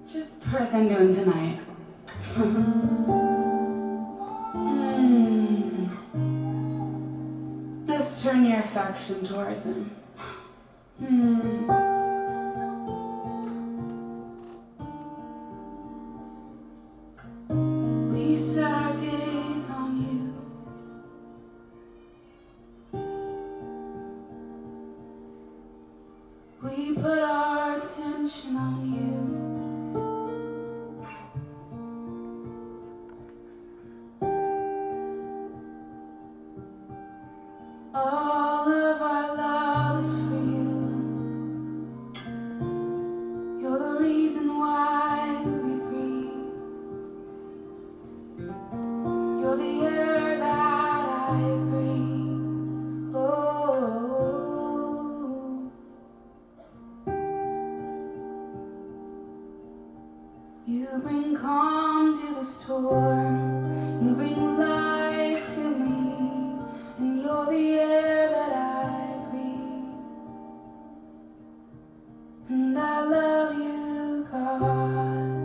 Just press I'm doing tonight. Just turn your affection towards him. We set our gaze on you. We put our attention on you. All of our love is for you. You're the reason why we breathe. You're the air that I breathe. Oh, you bring calm to the storm. You bring life to me. And you're the air that I breathe. And I love you, God.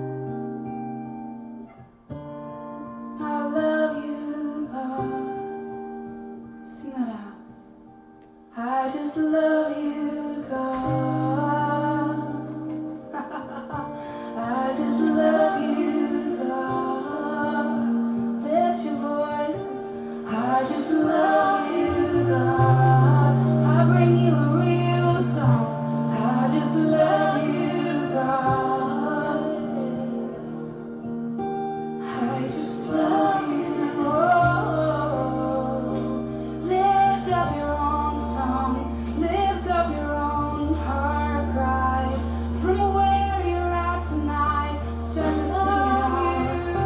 I love you, God. Sing that out. I just love you, God. I just love you, God. Lift your voices. I just love you, God. I bring you a real song. I just love you, God. I just love you. Oh, lift up your own song. Lift up your own heart cry. From where you're at tonight, start to sing it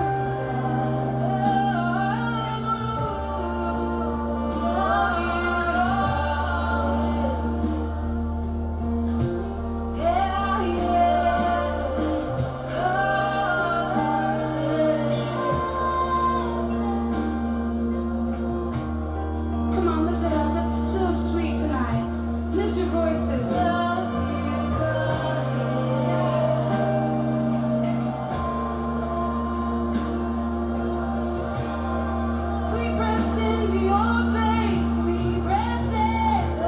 Come on, lift it up. That's so sweet tonight. Lift your voices. We press into your face. We press in.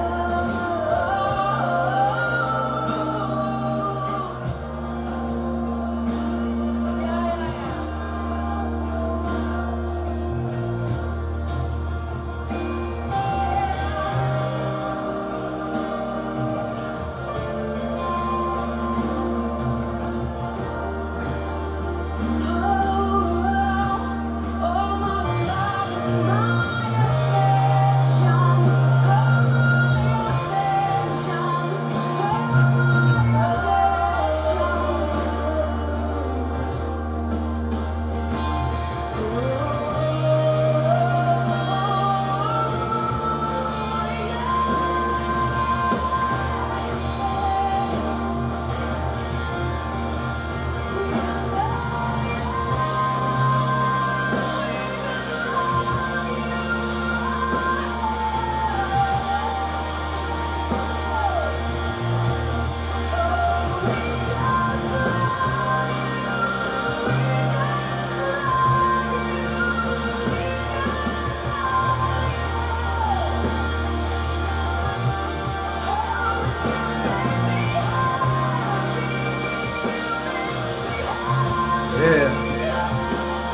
Yeah.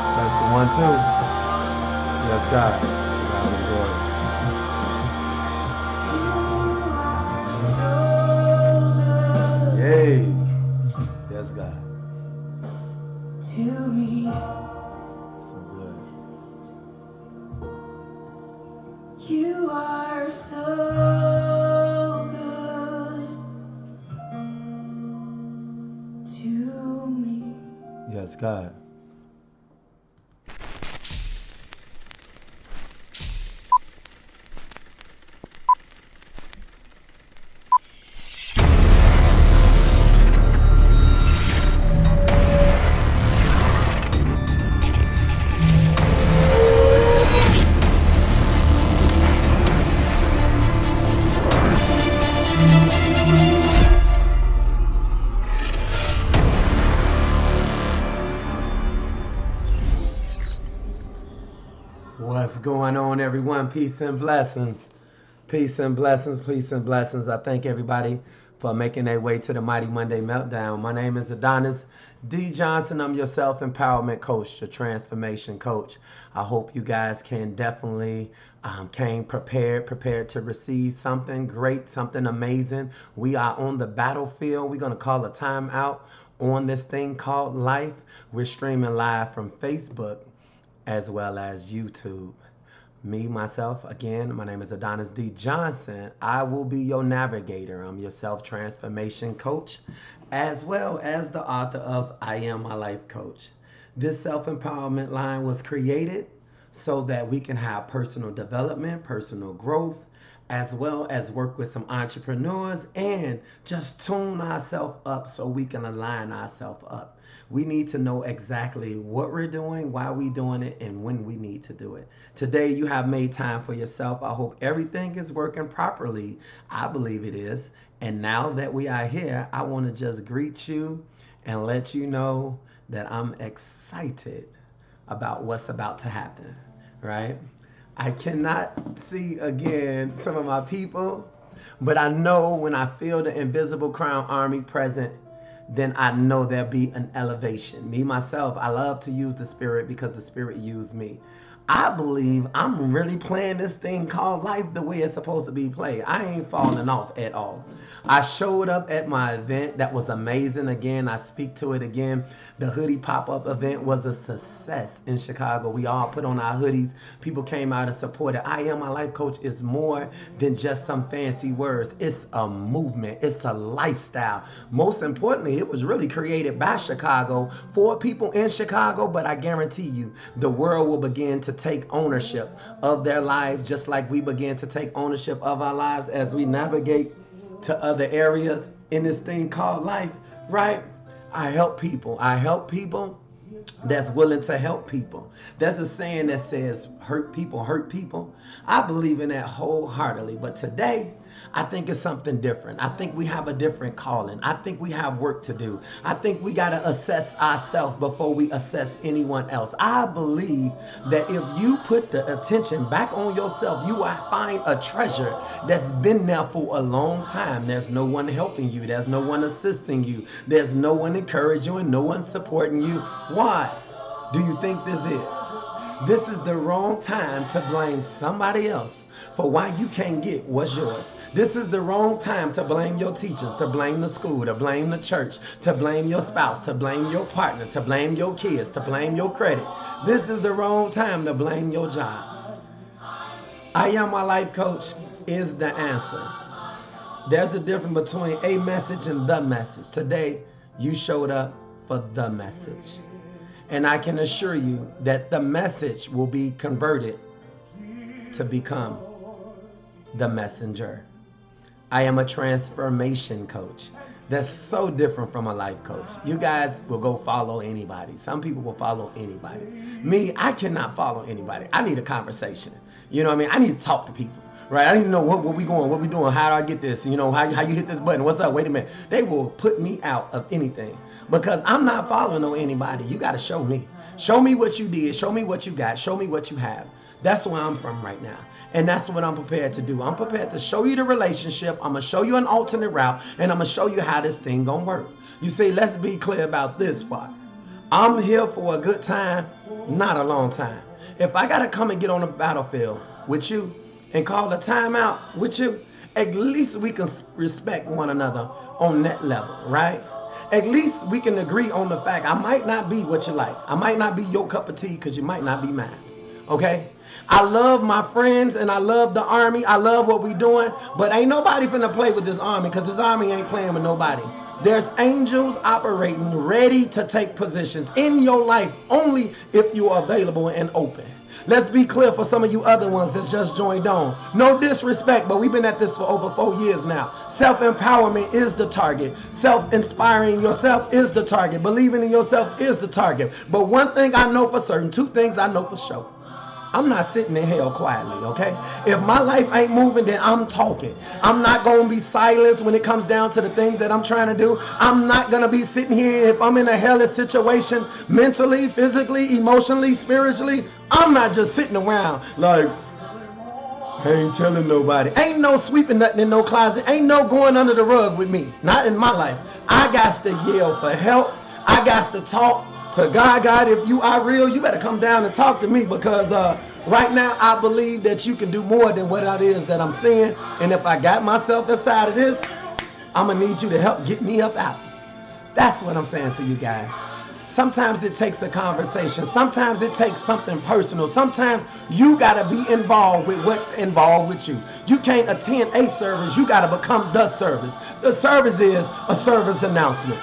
That's the one too. Yes, God. God enjoy. Yay. Yes, God. To me, So good. you are so good to me. Yes, God. What's going on, everyone? Peace and blessings. Peace and blessings. Peace and blessings. I thank everybody for making their way to the Mighty Monday Meltdown. My name is Adonis D. Johnson. I'm your self-empowerment coach, your transformation coach. I hope you guys can definitely came prepared to receive something great, something amazing. We are on the battlefield. We're going to call a timeout on this thing called life. We're streaming live from Facebook as well as YouTube. Me, myself, again, my name is Adonis D. Johnson. I will be your navigator. I'm your self-transformation coach, as well as the author of I Am My Life Coach. This self-empowerment line was created so that we can have personal development, personal growth, as well as work with some entrepreneurs and just tune ourselves up so we can align ourselves up. We need to know exactly what we're doing, why we're doing it, and when we need to do it. Today, you have made time for yourself. I hope everything is working properly. I believe it is. And now that we are here, I want to just greet you and let you know that I'm excited about what's about to happen, right? I cannot see again some of my people, but I know when I feel the invisible crown army present, then I know there'll be an elevation. Me, myself, I love to use the Spirit because the Spirit used me. I believe I'm really playing this thing called life the way it's supposed to be played. I ain't falling off at all. I showed up at my event. That was amazing. Again, I speak to it again. The hoodie pop-up event was a success in Chicago. We all put on our hoodies. People came out and supported. I Am My Life Coach is more than just some fancy words. It's a movement. It's a lifestyle. Most importantly, it was really created by Chicago for people in Chicago, but I guarantee you the world will begin to take ownership of their lives just like we begin to take ownership of our lives as we navigate to other areas in this thing called life, right? I help people. I help people that's willing to help people. There's a saying that says, hurt people hurt people. I believe in that wholeheartedly. But today, I think it's something different. I think we have a different calling. I think we have work to do. I think we got to assess ourselves before we assess anyone else. I believe that if you put the attention back on yourself, you will find a treasure that's been there for a long time. There's no one helping you. There's no one assisting you. There's no one encouraging you and no one supporting you. Why do you think this is? This is the wrong time to blame somebody else for why you can't get what's yours. This is the wrong time to blame your teachers, to blame the school, to blame the church, to blame your spouse, to blame your partner, to blame your kids, to blame your credit. This is the wrong time to blame your job. I Am My Life Coach is the answer. There's a difference between a message and the message. Today, you showed up for the message. And I can assure you that the message will be converted to become the messenger. I am a transformation coach. That's so different from a life coach. You guys will go follow anybody. Some people will follow anybody. Me, I cannot follow anybody. I need a conversation. You know what I mean? I need to talk to people. Right? I need to know what we going, what we doing, how do I get this? You know, how you hit this button? What's up? Wait a minute. They will put me out of anything because I'm not following on anybody. You got to show me. Show me what you did. Show me what you got. Show me what you have. That's where I'm from right now. And that's what I'm prepared to do. I'm prepared to show you the relationship. I'm going to show you an alternate route. And I'm going to show you how this thing going to work. You see, let's be clear about this part. I'm here for a good time, not a long time. If I got to come and get on the battlefield with you and call a timeout with you, at least we can respect one another on that level, right? At least we can agree on the fact I might not be what you like. I might not be your cup of tea because you might not be mine, okay? I love my friends and I love the army. I love what we doing, but ain't nobody finna play with this army because this army ain't playing with nobody. There's angels operating ready to take positions in your life only if you are available and open. Let's be clear for some of you other ones that's just joined on. No disrespect, but we've been at this for over 4 years now. Self-empowerment is the target. Self-inspiring yourself is the target. Believing in yourself is the target. But one thing I know for certain, two things I know for sure. I'm not sitting in hell quietly, okay? If my life ain't moving, then I'm talking. I'm not going to be silenced when it comes down to the things that I'm trying to do. I'm not going to be sitting here if I'm in a hellish situation, mentally, physically, emotionally, spiritually. I'm not just sitting around like, I ain't telling nobody. Ain't no sweeping nothing in no closet. Ain't no going under the rug with me. Not in my life. I got to yell for help. I got to talk to God. God, if you are real, you better come down and talk to me, because right now I believe that you can do more than what it is that I'm seeing. And if I got myself inside of this, I'm going to need you to help get me up out. That's what I'm saying to you guys. Sometimes it takes a conversation. Sometimes it takes something personal. Sometimes you got to be involved with what's involved with you. You can't attend a service. You got to become the service. The service is a service announcement.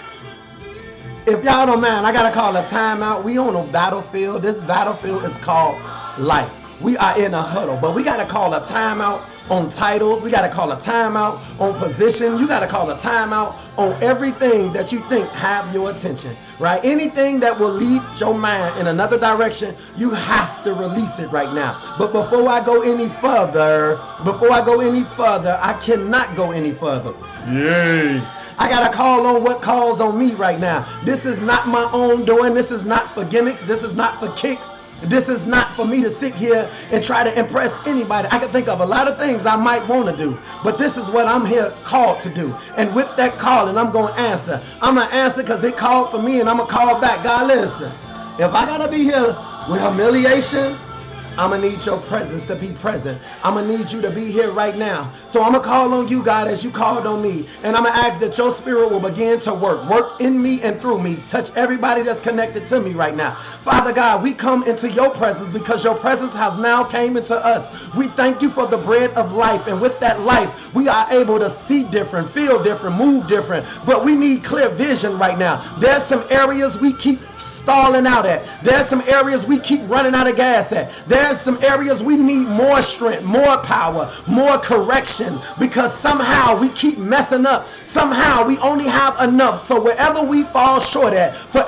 If y'all don't mind, I got to call a timeout. We on a battlefield. This battlefield is called life. We are in a huddle, but we got to call a timeout on titles. We got to call a timeout on position. You got to call a timeout on everything that you think have your attention, right? Anything that will lead your mind in another direction, you have to release it right now. But before I go any further, I cannot go any further. Yay. I got to call on what calls on me right now. This is not my own doing. This is not for gimmicks. This is not for kicks. This is not for me to sit here and try to impress anybody. I can think of a lot of things I might want to do, but this is what I'm here called to do. And with that calling, I'm going to answer. I'm going to answer because it called for me, and I'm going to call back. God, listen, if I got to be here with humiliation, I'm going to need your presence to be present. I'm going to need you to be here right now. So I'm going to call on you, God, as you called on me. And I'm going to ask that your spirit will begin to work in me and through me. Touch everybody that's connected to me right now. Father God, we come into your presence because your presence has now came into us. We thank you for the bread of life. And with that life, we are able to see different, feel different, move different. But we need clear vision right now. There's some areas we keep stalling out at. There's some areas we keep running out of gas at. There's some areas we need more strength, more power, more correction, because somehow we keep messing up. Somehow we only have enough. So wherever we fall short at, for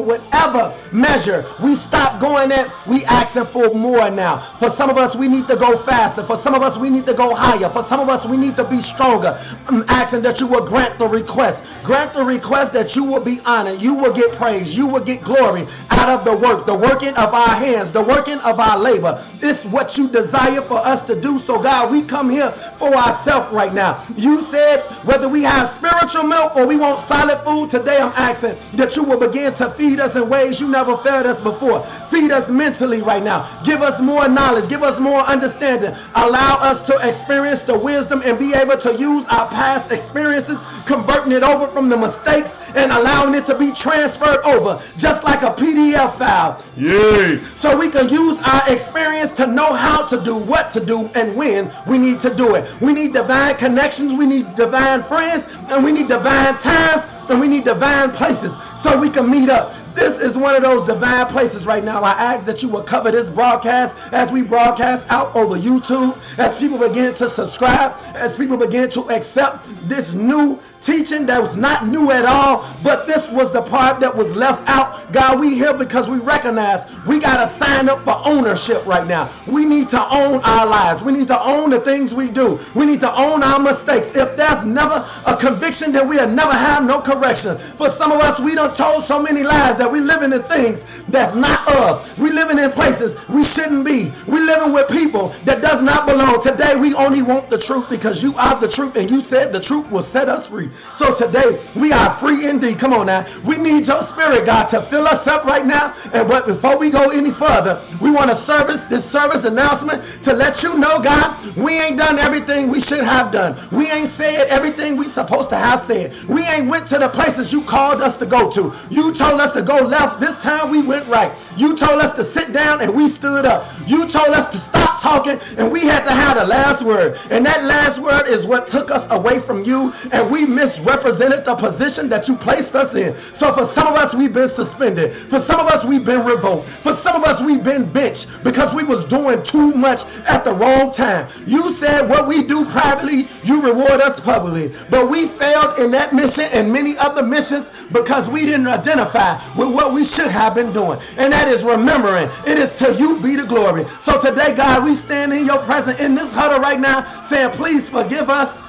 whatever measure we stop going at, we asking for more now. For some of us, we need to go faster. For some of us, we need to go higher. For some of us, we need to be stronger. I'm asking that you will grant the request. Grant the request that you will be honored. You will get praise. You will get glory out of the work, the working of our hands, the working of our labor. It's what you desire for us to do. So God, we come here for ourselves right now. You said whether we have spiritual milk or we want solid food, today I'm asking that you will begin to feed us in ways you never fed us before. Feed us mentally right now. Give us more knowledge. Give us more understanding. Allow us to experience the wisdom and be able to use our past experiences, converting it over from the mistakes and allowing it to be transferred over just like a PDF file. Yay! So we can use our experience to know how to do, what to do, and when we need to do it. We need divine connections, we need divine friends, and we need divine times, and we need divine places so we can meet up. This is one of those divine places right now. I ask that you will cover this broadcast as we broadcast out over YouTube, as people begin to subscribe, as people begin to accept this new teaching that was not new at all, but this was the part that was left out. God, we here because we recognize we got to sign up for ownership right now. We need to own our lives. We need to own the things we do. We need to own our mistakes. If there's never a conviction, then we'll never have no correction. For some of us, we done told so many lies that we living in things that's not of. We living in places we shouldn't be. We living with people that does not belong. Today, we only want the truth because you are the truth, and you said the truth will set us free. So today, we are free indeed. Come on now. We need your spirit, God, to fill us up right now. And before we go any further, we want to this service announcement to let you know, God, we ain't done everything we should have done. We ain't said everything we supposed to have said. We ain't went to the places you called us to go to. You told us to go left. This time we went right. You told us to sit down and we stood up. You told us to stop talking and we had to have the last word. And that last word is what took us away from you, and we misrepresented the position that you placed us in. So for some of us, we've been suspended. For some of us, we've been revoked. For some of us, we've been benched because we was doing too much at the wrong time. You said what we do privately, you reward us publicly. But we failed in that mission and many other missions because we didn't identify with what we should have been doing. And that is remembering. It is to you be the glory. So today, God, we stand in your presence in this huddle right now saying, please forgive us.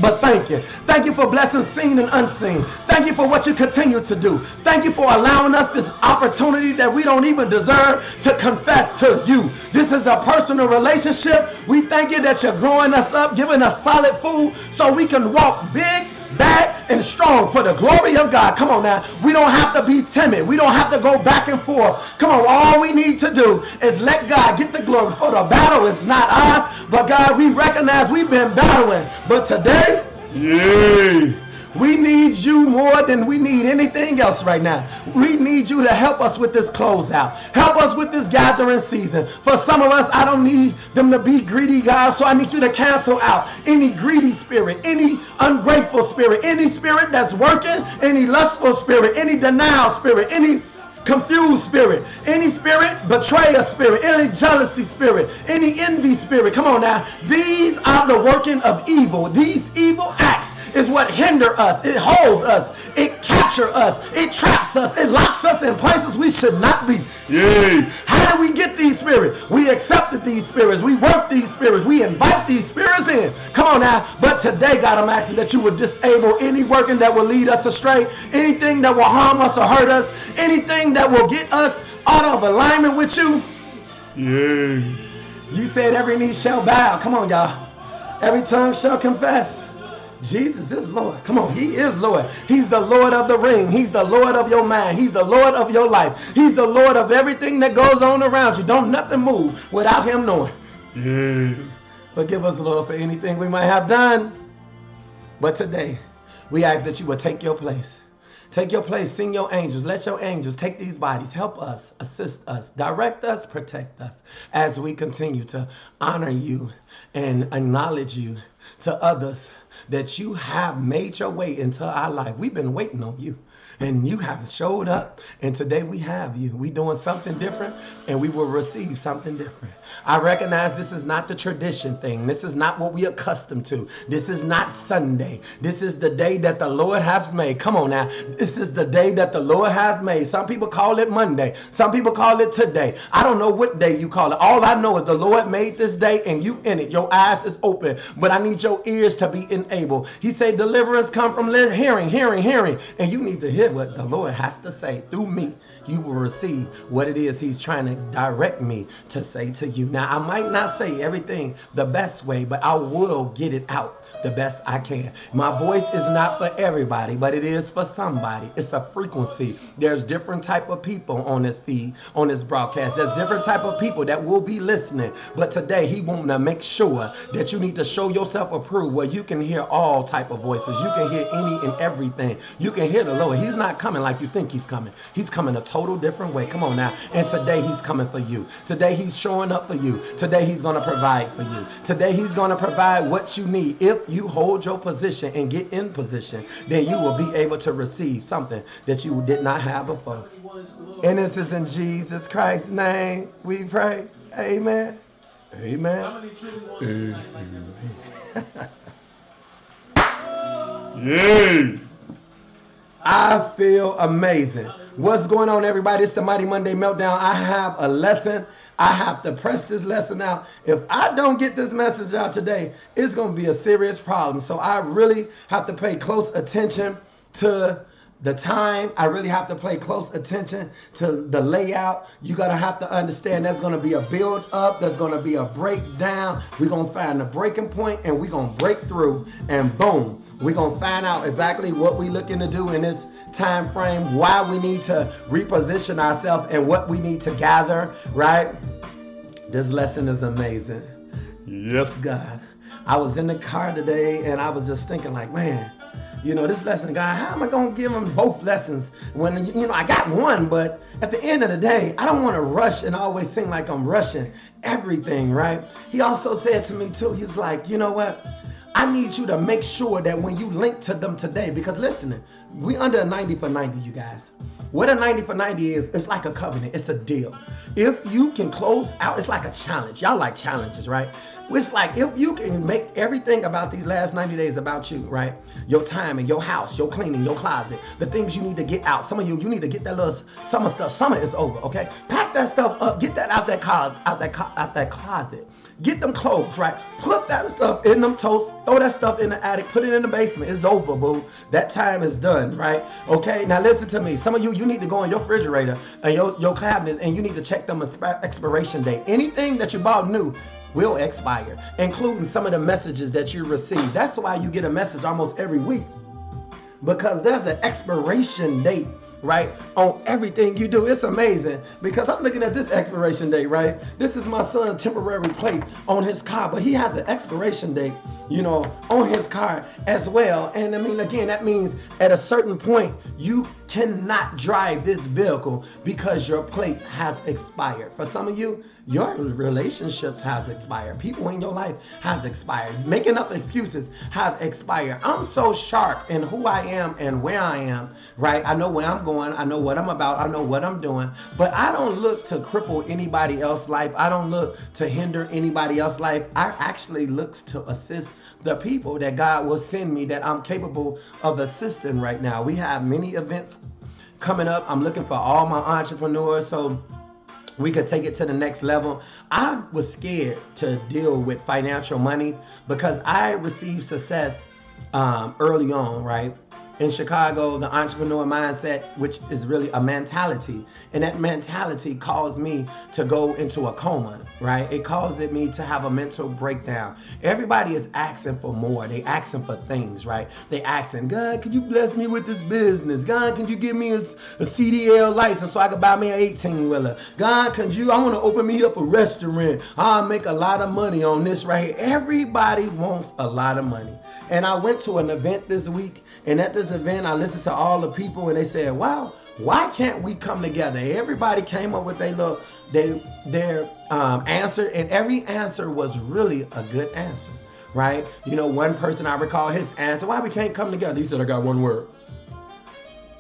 But thank you. Thank you for blessings seen and unseen. Thank you for what you continue to do. Thank you for allowing us this opportunity that we don't even deserve to confess to you. This is a personal relationship. We thank you that you're growing us up, giving us solid food so we can walk big, bad, and strong for the glory of God. Come on now. We don't have to be timid. We don't have to go back and forth. Come on. All we need to do is let God get the glory. For the battle is not ours, but God, we recognize we've been battling. But today, we need you more than we need anything else right now. We need you to help us with this closeout. Help us with this gathering season. For some of us, I don't need them to be greedy, God, so I need you to cancel out any greedy spirit, any ungrateful spirit, any spirit that's working, any lustful spirit, any denial spirit, any confused spirit, any spirit, betrayer spirit, any jealousy spirit, any envy spirit. Come on now. These are the working of evil. These evil acts is what hinder us. It holds us. It captures us. It traps us. It locks us in places we should not be. How do we get these spirits? We accepted these spirits. We work these spirits. We invite these spirits in. Come on now. But today, God, I'm asking that you would disable any working that will lead us astray, anything that will harm us or hurt us, anything that will get us out of alignment with you. You said every knee shall bow. Come on, y'all. Every tongue shall confess. Jesus is Lord. Come on, he is Lord. He's the Lord of the ring. He's the Lord of your mind. He's the Lord of your life. He's the Lord of everything that goes on around you. Don't nothing move without him knowing. Forgive us, Lord, for anything we might have done. But today, we ask that you would take your place. Take your place, send your angels, let your angels take these bodies, help us, assist us, direct us, protect us as we continue to honor you and acknowledge you to others that you have made your way into our life. We've been waiting on you. And you have showed up, and today we have you. We doing something different, and we will receive something different. I recognize this is not the tradition thing. This is not what we accustomed to. This is not Sunday. This is the day that the Lord has made. Come on now. This is the day that the Lord has made. Some people call it Monday. Some people call it today. I don't know what day you call it. All I know is the Lord made this day, and you in it. Your eyes is open, but I need your ears to be enabled. He said deliverance come from hearing, and you need to hear what the Lord has to say through me. You will receive what it is he's trying to direct me to say to you. Now, I might not say everything the best way, but I will get it out the best I can. My voice is not for everybody, but it is for somebody. It's a frequency. There's different type of people on this feed, on this broadcast. There's different type of people that will be listening. But today, he wants to make sure that you need to show yourself approved where you can hear all type of voices. You can hear any and everything. You can hear the Lord. He's not coming like you think he's coming. He's coming a total different way. Come on now. And today, he's coming for you. Today, he's showing up for you. Today, he's going to provide for you. Today, he's going to provide what you need. If you hold your position and get in position, then you will be able to receive something that you did not have before. And this is in Jesus Christ's name we pray. Amen. Amen. Yay. I feel amazing. What's going on, everybody? It's the Mighty Monday Meltdown. I have a lesson. I have to press this lesson out. If I don't get this message out today, it's going to be a serious problem. So I really have to pay close attention to the time. I really have to pay close attention to the layout. You're going to have to understand there's going to be a build up. There's going to be a breakdown. We're going to find the breaking point and we're going to break through and boom. We're going to find out exactly what we're looking to do in this time frame, why we need to reposition ourselves and what we need to gather, right? This lesson is amazing. Yes, God. I was in the car today and I was just thinking like, man, you know, this lesson, God, how am I going to give them both lessons when, you know, I got one, but at the end of the day, I don't want to rush and always seem like I'm rushing everything, right? He also said to me too, he's like, you know what? I need you to make sure that when you link to them today, because listen, we under a 90 for 90, you guys. What a 90 for 90 is, it's like a covenant. It's a deal. If you can close out, it's like a challenge. Y'all like challenges, right? It's like if you can make everything about these last 90 days about you, right? Your time and your house, your cleaning, your closet, the things you need to get out. Some of you need to get that little summer stuff. Summer is over, okay? Pack that stuff up. Get that out that closet. Get them clothes, right? Put that stuff in them totes. Throw that stuff in the attic. Put it in the basement. It's over, boo. That time is done, right? Okay, now listen to me. Some of you need to go in your refrigerator and your cabinet and you need to check them expiration date. Anything that you bought new will expire, including some of the messages that you receive. That's why you get a message almost every week, because there's an expiration date, right, on everything you do. It's amazing, because I'm looking at this expiration date, right? This is my son's temporary plate on his car, but he has an expiration date, you know, on his car as well. And I mean, again, that means at a certain point, you cannot drive this vehicle because your plate has expired. For some of you, your relationships has expired. People in your life has expired. Making up excuses have expired. I'm so sharp in who I am and where I am, right? I know where I'm going. I know what I'm about. I know what I'm doing. But I don't look to cripple anybody else's life. I don't look to hinder anybody else's life. I actually look to assist the people that God will send me that I'm capable of assisting right now. We have many events coming up. I'm looking for all my entrepreneurs so we could take it to the next level. I was scared to deal with financial money because I received success early on, right? In Chicago, the entrepreneur mindset, which is really a mentality, and that mentality caused me to go into a coma, right? It caused me to have a mental breakdown. Everybody is asking for more. They asking for things, right? They asking, God, could you bless me with this business? God, can you give me a CDL license so I can buy me an 18-wheeler? God, I want to open me up a restaurant. I'll make a lot of money on this right here. Everybody wants a lot of money. And I went to an event this week, and at this event, I listened to all the people, and they said, wow, why can't we come together? Everybody came up with their answer, and every answer was really a good answer, right? You know, one person, I recall his answer, why we can't come together? He said, I got one word.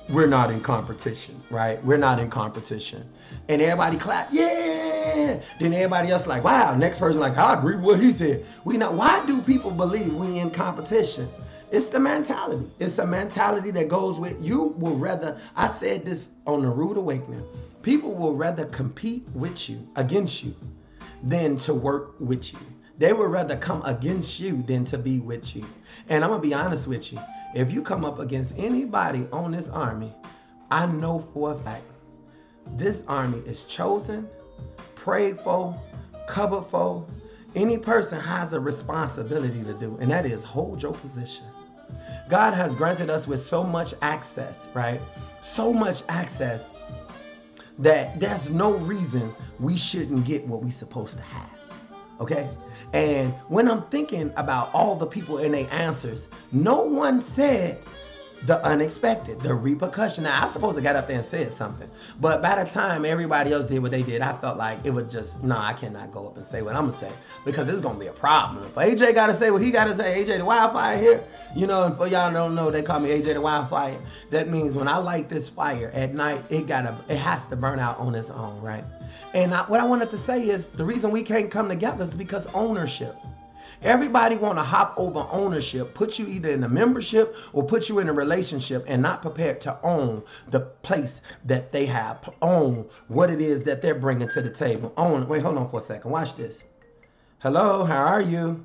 We're not in competition, right? We're not in competition. And everybody clapped, yeah! Then everybody else like, wow. Next person like, I agree with what he said. Why do people believe we in competition? It's the mentality. It's a mentality that goes with, you will rather, I said this on the Rude Awakening, people will rather compete with you, against you, than to work with you. They would rather come against you than to be with you. And I'm going to be honest with you. If you come up against anybody on this army, I know for a fact, this army is chosen, prayed for, covered for. Any person has a responsibility to do, and that is hold your position. God has granted us with so much access, right? So much access that there's no reason we shouldn't get what we're supposed to have. Okay? And when I'm thinking about all the people and their answers, no one said the unexpected, the repercussion. Now, I suppose I got up there and said something, but by the time everybody else did what they did, I felt like it would just, no, I cannot go up and say what I'm gonna say, because it's gonna be a problem. If AJ gotta say what he gotta say, AJ the wildfire here, you know, and for y'all don't know, they call me AJ the wildfire. That means when I light this fire at night, it has to burn out on its own, right? And what I wanted to say is, the reason we can't come together is because ownership. Everybody want to hop over ownership, put you either in a membership or put you in a relationship, and not prepared to own the place that they have, own what it is that they're bringing to the table. Wait, hold on for a second. Watch this. Hello, how are you?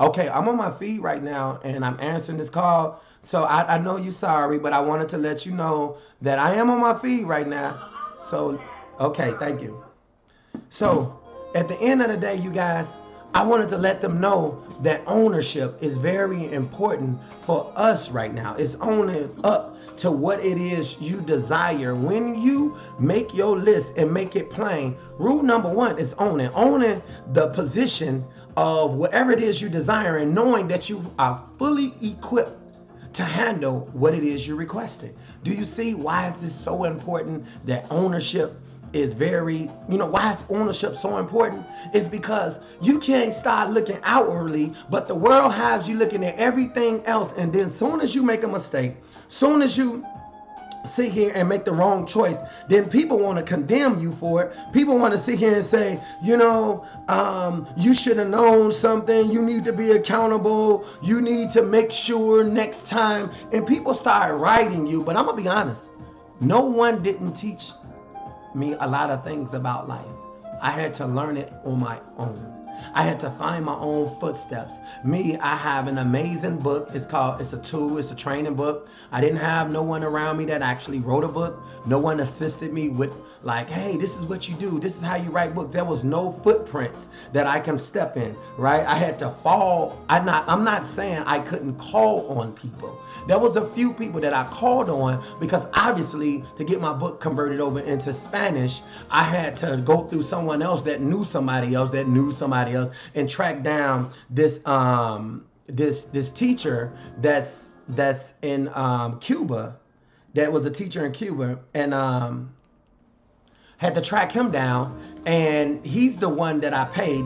Okay, I'm on my feed right now, and I'm answering this call. So I know you're sorry, but I wanted to let you know that I am on my feed right now. So, okay, thank you. So at the end of the day, you guys, I wanted to let them know that ownership is very important for us right now. It's owning up to what it is you desire. When you make your list and make it plain, rule number one is owning. Owning the position of whatever it is you desire, and knowing that you are fully equipped to handle what it is you're requesting. Do you see why is this so important, that ownership is very, why is ownership so important? It's because you can't start looking outwardly, but the world has you looking at everything else. And then soon as you make a mistake, soon as you sit here and make the wrong choice, then people want to condemn you for it. People want to sit here and say, you should have known something. You need to be accountable. You need to make sure next time. And people start writing you. But I'm going to be honest. No one didn't teach me a lot of things about life. I had to learn it on my own. I had to find my own footsteps. I have an amazing book. It's a training book. I didn't have no one around me that actually wrote a book. No one assisted me with like, hey, this is what you do. This is how you write books. There was no footprints that I can step in, right? I had to fall. I'm not saying I couldn't call on people. There was a few people that I called on because obviously to get my book converted over into Spanish, I had to go through someone else that knew somebody else that knew somebody else and track down this teacher that's in Cuba, that was a teacher in Cuba, and had to track him down, and he's the one that I paid.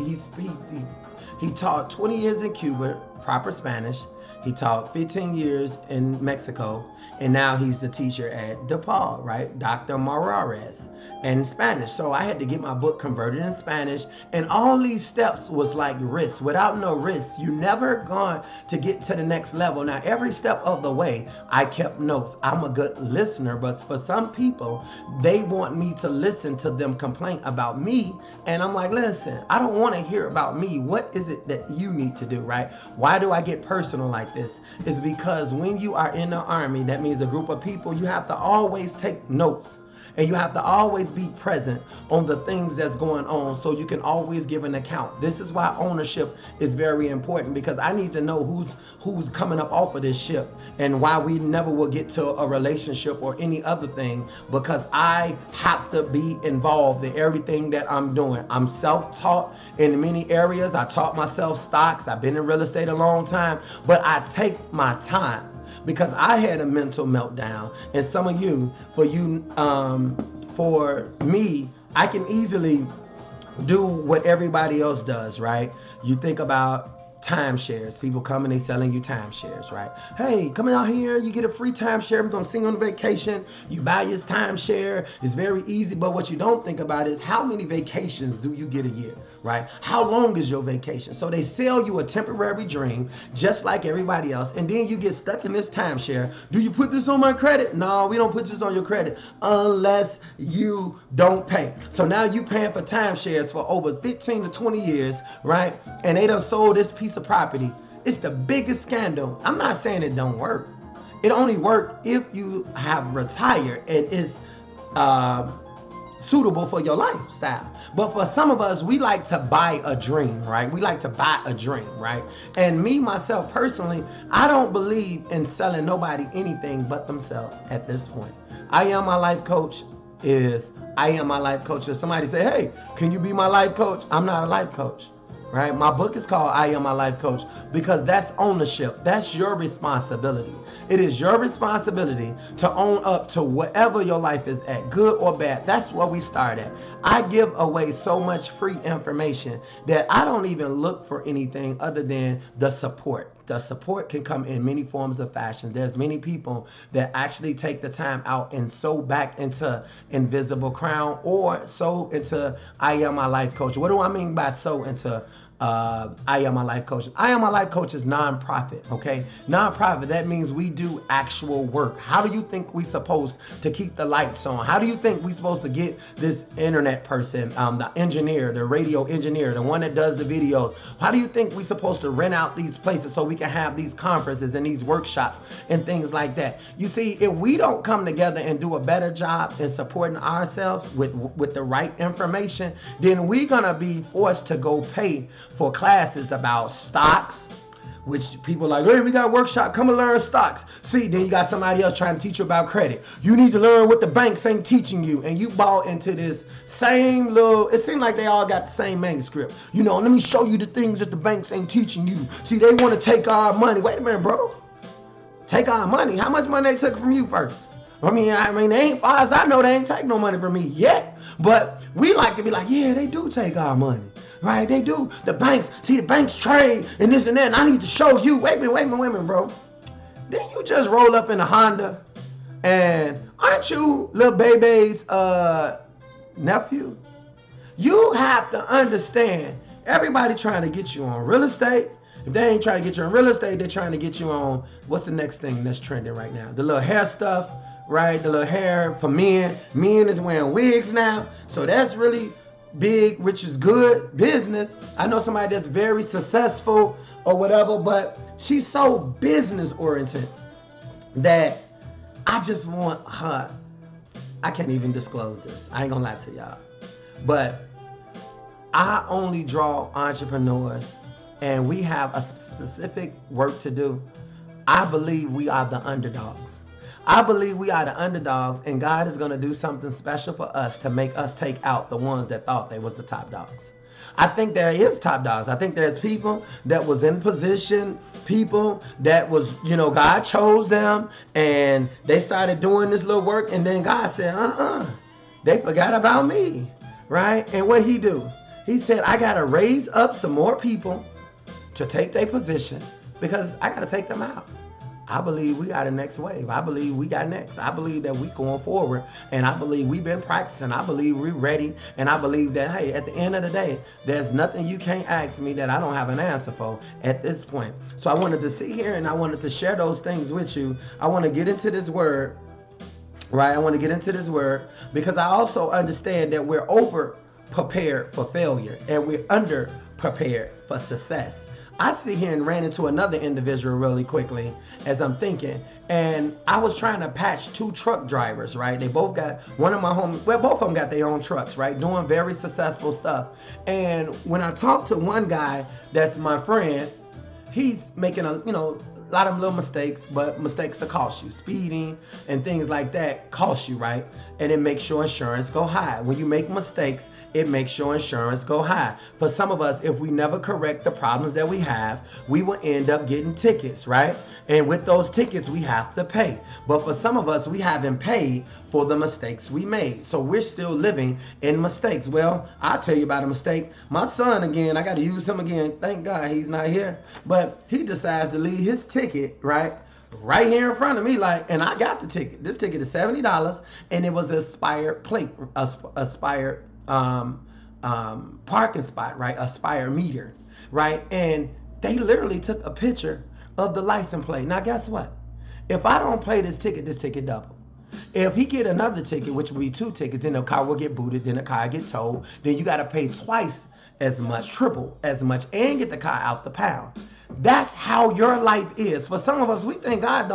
He taught 20 years in Cuba, proper Spanish. He taught 15 years in Mexico, and now he's the teacher at DePaul, right? Dr. Morales, in Spanish. So I had to get my book converted in Spanish, and all these steps was like risk. Without no risk, you never going to get to the next level. Now, every step of the way, I kept notes. I'm a good listener, but for some people, they want me to listen to them complain about me, and I'm like, listen, I don't want to hear about me. What is it that you need to do, right? Why do I get personal like this? Is because when you are in the army, that means a group of people, you have to always take notes. And you have to always be present on the things that's going on so you can always give an account. This is why ownership is very important, because I need to know who's coming up off of this ship and why we never will get to a relationship or any other thing, because I have to be involved in everything that I'm doing. I'm self-taught in many areas. I taught myself stocks. I've been in real estate a long time, but I take my time. Because I had a mental meltdown, and some of you, for me, I can easily do what everybody else does, right? You think about timeshares. People come and they selling you timeshares, right? Hey, coming out here, you get a free timeshare. We're going to send you on vacation. You buy your timeshare. It's very easy. But what you don't think about is how many vacations do you get a year, right? How long is your vacation? So they sell you a temporary dream, just like everybody else. And then you get stuck in this timeshare. Do you put this on my credit? No, we don't put this on your credit unless you don't pay. So now you paying for timeshares for over 15 to 20 years, right? And they done sold this piece of property. It's the biggest scandal. I'm not saying it don't work. It only works if you have retired and it's suitable for your lifestyle. But for some of us, we like to buy a dream, right? We like to buy a dream, right? And me, myself, personally, I don't believe in selling nobody anything but themselves at this point. I Am My Life Coach is I Am My Life Coach. If somebody say, hey, can you be my life coach? I'm not a life coach. Right? My book is called I Am My Life Coach because that's ownership. That's your responsibility. It is your responsibility to own up to whatever your life is at, good or bad. That's where we start at. I give away so much free information that I don't even look for anything other than the support. The support can come in many forms of fashion. There's many people that actually take the time out and sew back into Invisible Crown or sew into I Am My Life Coach. What do I mean by sew into I Am My Life Coach? I Am My Life Coach is nonprofit, okay? Nonprofit, that means we do actual work. How do you think we supposed to keep the lights on? How do you think we supposed to get this internet person, the engineer, the radio engineer, the one that does the videos? How do you think we supposed to rent out these places so we can have these conferences and these workshops and things like that? You see, if we don't come together and do a better job in supporting ourselves with the right information, then we're gonna be forced to go pay for classes about stocks, which people like, hey, we got a workshop, come and learn stocks. See, then you got somebody else trying to teach you about credit. You need to learn what the banks ain't teaching you. And you bought into this same little, it seemed like they all got the same manuscript. You know, let me show you the things that the banks ain't teaching you. See, they want to take our money. Wait a minute, bro. Take our money. How much money they took from you first? They ain't, far as I know, they ain't take no money from me yet. But we like to be like, yeah, they do take our money. Right? They do. The banks trade and this and that. And I need to show you. Wait a minute, bro. Didn't you just roll up in a Honda? And aren't you Lil Baby's nephew? You have to understand, everybody trying to get you on real estate. If they ain't trying to get you on real estate, they're trying to get you on, what's the next thing that's trending right now? The little hair stuff, right? The little hair for men. Men is wearing wigs now. So that's really big, which is good business. I know somebody that's very successful or whatever, but she's so business oriented that I just want her. I can't even disclose this. I ain't gonna lie to y'all. But I only draw entrepreneurs, and we have a specific work to do. I believe we are the underdogs. I believe we are the underdogs, and God is going to do something special for us to make us take out the ones that thought they was the top dogs. I think there is top dogs. I think there's people that was in position, people that was, God chose them, and they started doing this little work, and then God said, they forgot about me, right? And what he do? He said, I got to raise up some more people to take their position because I got to take them out. I believe we got the next wave. I believe we got next. I believe that we going forward, and I believe we've been practicing. I believe we're ready, and I believe that, hey, at the end of the day, there's nothing you can't ask me that I don't have an answer for at this point. So I wanted to sit here, and I wanted to share those things with you. I want to get into this word, right? I want to get into this word because I also understand that we're over prepared for failure, and we're under prepared for success. I sit here and ran into another individual really quickly as I'm thinking, and I was trying to patch two truck drivers, right? They both got, one of my homies, well, both of them got their own trucks, right? Doing very successful stuff. And when I talked to one guy that's my friend, he's making a lot of little mistakes, but mistakes that cost you. Speeding and things like that cost you, right? And it makes your insurance go high. When you make mistakes, it makes your insurance go high. For some of us, if we never correct the problems that we have, we will end up getting tickets, right? And with those tickets, we have to pay. But for some of us, we haven't paid for the mistakes we made. So we're still living in mistakes. Well, I'll tell you about a mistake. My son, again, I got to use him again. Thank God he's not here. But he decides to leave his ticket, right here in front of me, and I got the ticket. This ticket is $70, and it was an expired plate, expired parking spot, right? Expired meter, right? And they literally took a picture of the license plate. Now, guess what? If I don't pay this ticket double. If he get another ticket, which will be 2 tickets, then the car will get booted, then the car get towed, then you got to pay twice as much, triple as much, and get the car out the pound. That's how your life is. For some of us, we think God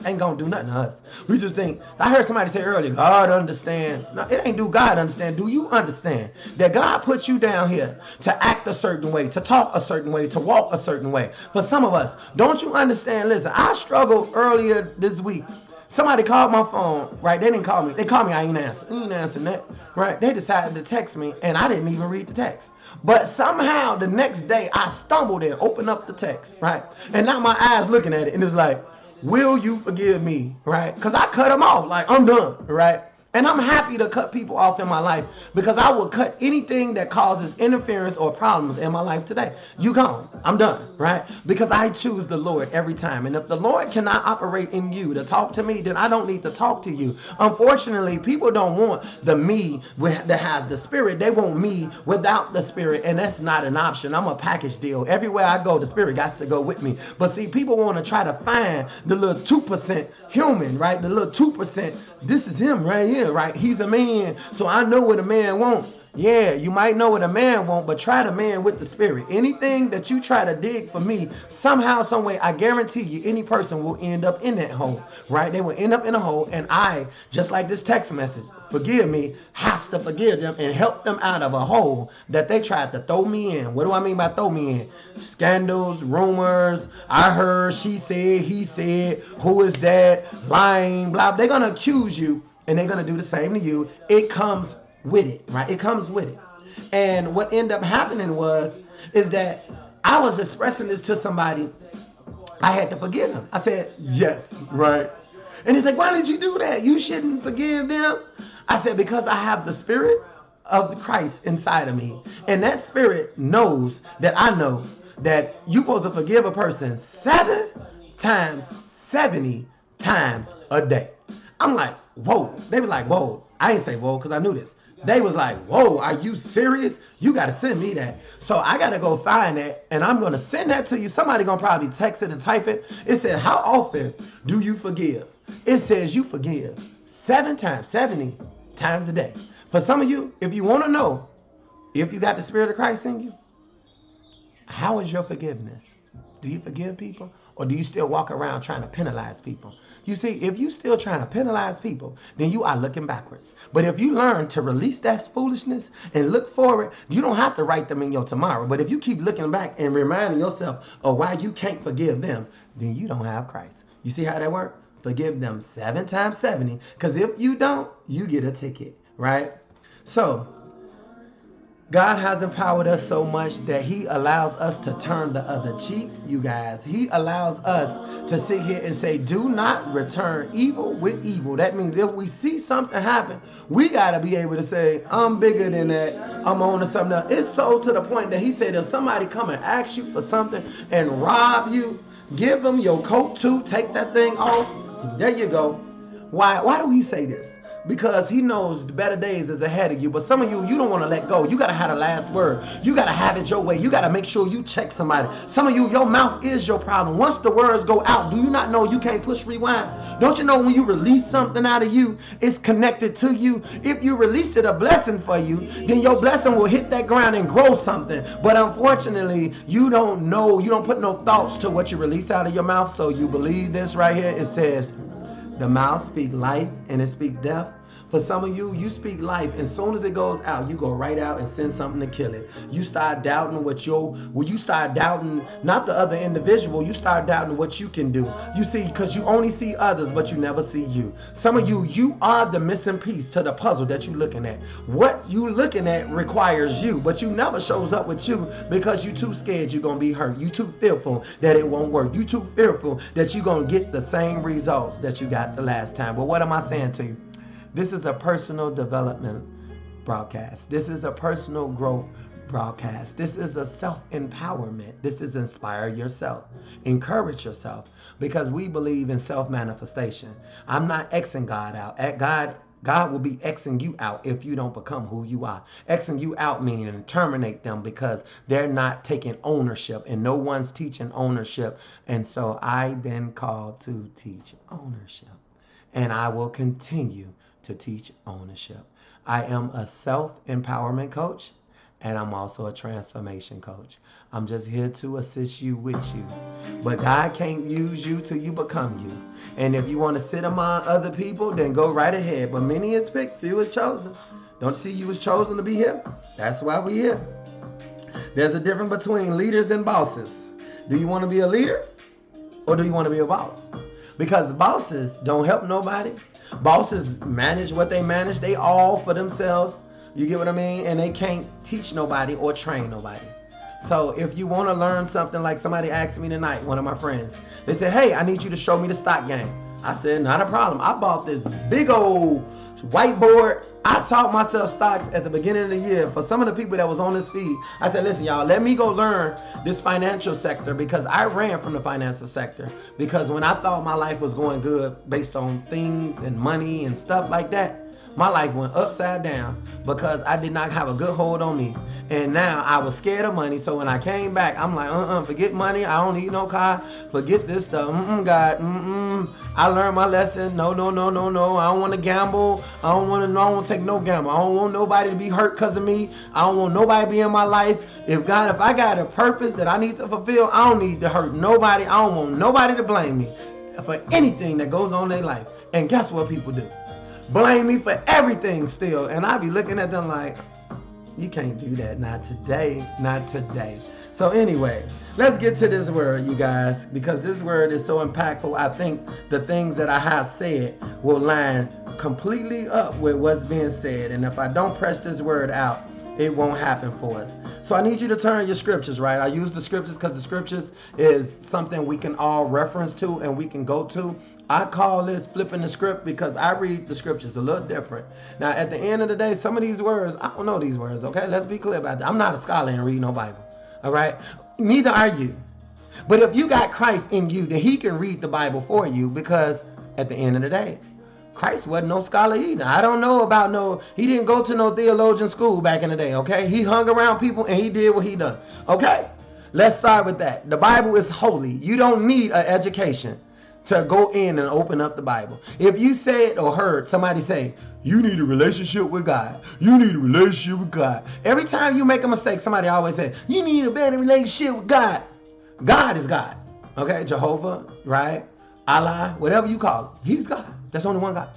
ain't gonna do nothing to us. We just think, I heard somebody say earlier, God understand. No, it ain't do God understand. Do you understand that God put you down here to act a certain way, to talk a certain way, to walk a certain way? For some of us, don't you understand? Listen, I struggled earlier this week. Somebody called my phone, right? They didn't call me. They called me, I ain't answering that, right? They decided to text me, and I didn't even read the text. But somehow the next day, I stumbled and opened up the text, right? And now my eyes looking at it, and it's like, will you forgive me, right? Because I cut them off, like, I'm done, right? And I'm happy to cut people off in my life because I will cut anything that causes interference or problems in my life today. You gone. I'm done, right? Because I choose the Lord every time. And if the Lord cannot operate in you to talk to me, then I don't need to talk to you. Unfortunately, people don't want the me that has the Spirit. They want me without the Spirit, and that's not an option. I'm a package deal. Everywhere I go, the Spirit got to go with me. But see, people want to try to find the little 2% human, right? The little 2%, this is him right here, right? He's a man, so I know what a man wants. Yeah, you might know what a man wants, but try the man with the Spirit. Anything that you try to dig for me, somehow, some way, I guarantee you, any person will end up in that hole, right? They will end up in a hole, and I, just like this text message, forgive me, has to forgive them and help them out of a hole that they tried to throw me in. What do I mean by throw me in? Scandals, rumors, I heard, she said, he said, who is that, lying, blah. They're going to accuse you, and they're going to do the same to you. It comes with it, right? It comes with it. And what ended up happening is that I was expressing this to somebody. I had to forgive him. I said, yes, right? And he's like, why did you do that? You shouldn't forgive them. I said, because I have the spirit of Christ inside of me. And that spirit knows that I know that you're supposed to forgive a person 7 times, 70 times a day. I'm like, whoa. They were like, whoa. I ain't say whoa because I knew this. They was like, whoa, are you serious? You got to send me that. So I got to go find that, and I'm going to send that to you. Somebody going to probably text it and type it. It said, how often do you forgive? It says you forgive 7 times, 70 times a day. For some of you, if you want to know if you got the Spirit of Christ in you, how is your forgiveness? Do you forgive people? Or do you still walk around trying to penalize people? You see, if you still trying to penalize people, then you are looking backwards. But if you learn to release that foolishness and look forward, you don't have to write them in your tomorrow. But if you keep looking back and reminding yourself of why you can't forgive them, then you don't have Christ. You see how that works? Forgive them 7 times 70. Because if you don't, you get a ticket, right? So God has empowered us so much that he allows us to turn the other cheek, you guys. He allows us to sit here and say, do not return evil with evil. That means if we see something happen, we got to be able to say, I'm bigger than that. I'm on to something else. It's so to the point that he said, if somebody come and ask you for something and rob you, give them your coat too. Take that thing off. There you go. Why do he say this? Because he knows the better days is ahead of you. But some of you don't want to let go. You got to have the last word. You got to have it your way. You got to make sure you check somebody. Some of you, your mouth is your problem. Once the words go out, do you not know you can't push rewind? Don't you know when you release something out of you, it's connected to you? If you released it a blessing for you, then your blessing will hit that ground and grow something. But unfortunately, you don't know. You don't put no thoughts to what you release out of your mouth. So you believe this right here. It says, the mouth speak life and it speak death. For some of you, you speak life. As soon as it goes out, you go right out and send something to kill it. You start doubting you start doubting not the other individual, you start doubting what you can do. You see, because you only see others, but you never see you. Some of you are the missing piece to the puzzle that you're looking at. What you looking at requires you, but you never shows up with you because you too scared you're going to be hurt. You too fearful that it won't work. You too fearful that you're going to get the same results that you got the last time. But what am I saying to you? This is a personal development broadcast. This is a personal growth broadcast. This is a self-empowerment. This is inspire yourself. Encourage yourself because we believe in self-manifestation. I'm not Xing God out. God will be Xing you out if you don't become who you are. Xing you out meaning terminate them because they're not taking ownership and no one's teaching ownership. And so I've been called to teach ownership. And I will continue to teach ownership. I am a self-empowerment coach, and I'm also a transformation coach. I'm just here to assist you with you. But God can't use you till you become you. And if you want to sit among other people, then go right ahead. But many is picked, few is chosen. Don't you see you was chosen to be here? That's why we're here. There's a difference between leaders and bosses. Do you want to be a leader or do you want to be a boss? Because bosses don't help nobody. Bosses manage what they manage. They all for themselves. You get what I mean? And they can't teach nobody or train nobody. So if you want to learn something, like somebody asked me tonight, one of my friends, they said, hey, I need you to show me the stock game. I said, not a problem. I bought this big old whiteboard. I taught myself stocks at the beginning of the year. For some of the people that was on this feed, I said, listen, y'all, let me go learn this financial sector because I ran from the financial sector. Because when I thought my life was going good based on things and money and stuff like that, my life went upside down because I did not have a good hold on me. And now I was scared of money. So when I came back, I'm like, forget money. I don't need no car. Forget this stuff. God, I learned my lesson. No. I don't want to gamble. I don't want to take no gamble. I don't want nobody to be hurt because of me. I don't want nobody to be in my life. If I got a purpose that I need to fulfill, I don't need to hurt nobody. I don't want nobody to blame me for anything that goes on in their life. And guess what people do? Blame me for everything still. And I be looking at them like, you can't do that. Not today. Not today. So anyway, let's get to this word, you guys, because this word is so impactful. I think the things that I have said will line completely up with what's being said. And if I don't press this word out, it won't happen for us. So I need you to turn your scriptures, right? I use the scriptures because the scriptures is something we can all reference to and we can go to. I call this flipping the script because I read the scriptures a little different. Now, at the end of the day, some of these words, I don't know these words, okay? Let's be clear about that. I'm not a scholar and read no Bible, all right? Neither are you. But if you got Christ in you, then he can read the Bible for you, because at the end of the day, Christ wasn't no scholar either. I don't know about he didn't go to no theologian school back in the day, okay? He hung around people and he did what he done, okay? Let's start with that. The Bible is holy. You don't need an education to go in and open up the Bible. If you said or heard somebody say, you need a relationship with God. You need a relationship with God. Every time you make a mistake, somebody always say, you need a better relationship with God. God is God, okay? Jehovah, right? Allah, whatever you call it, he's God. That's only one God.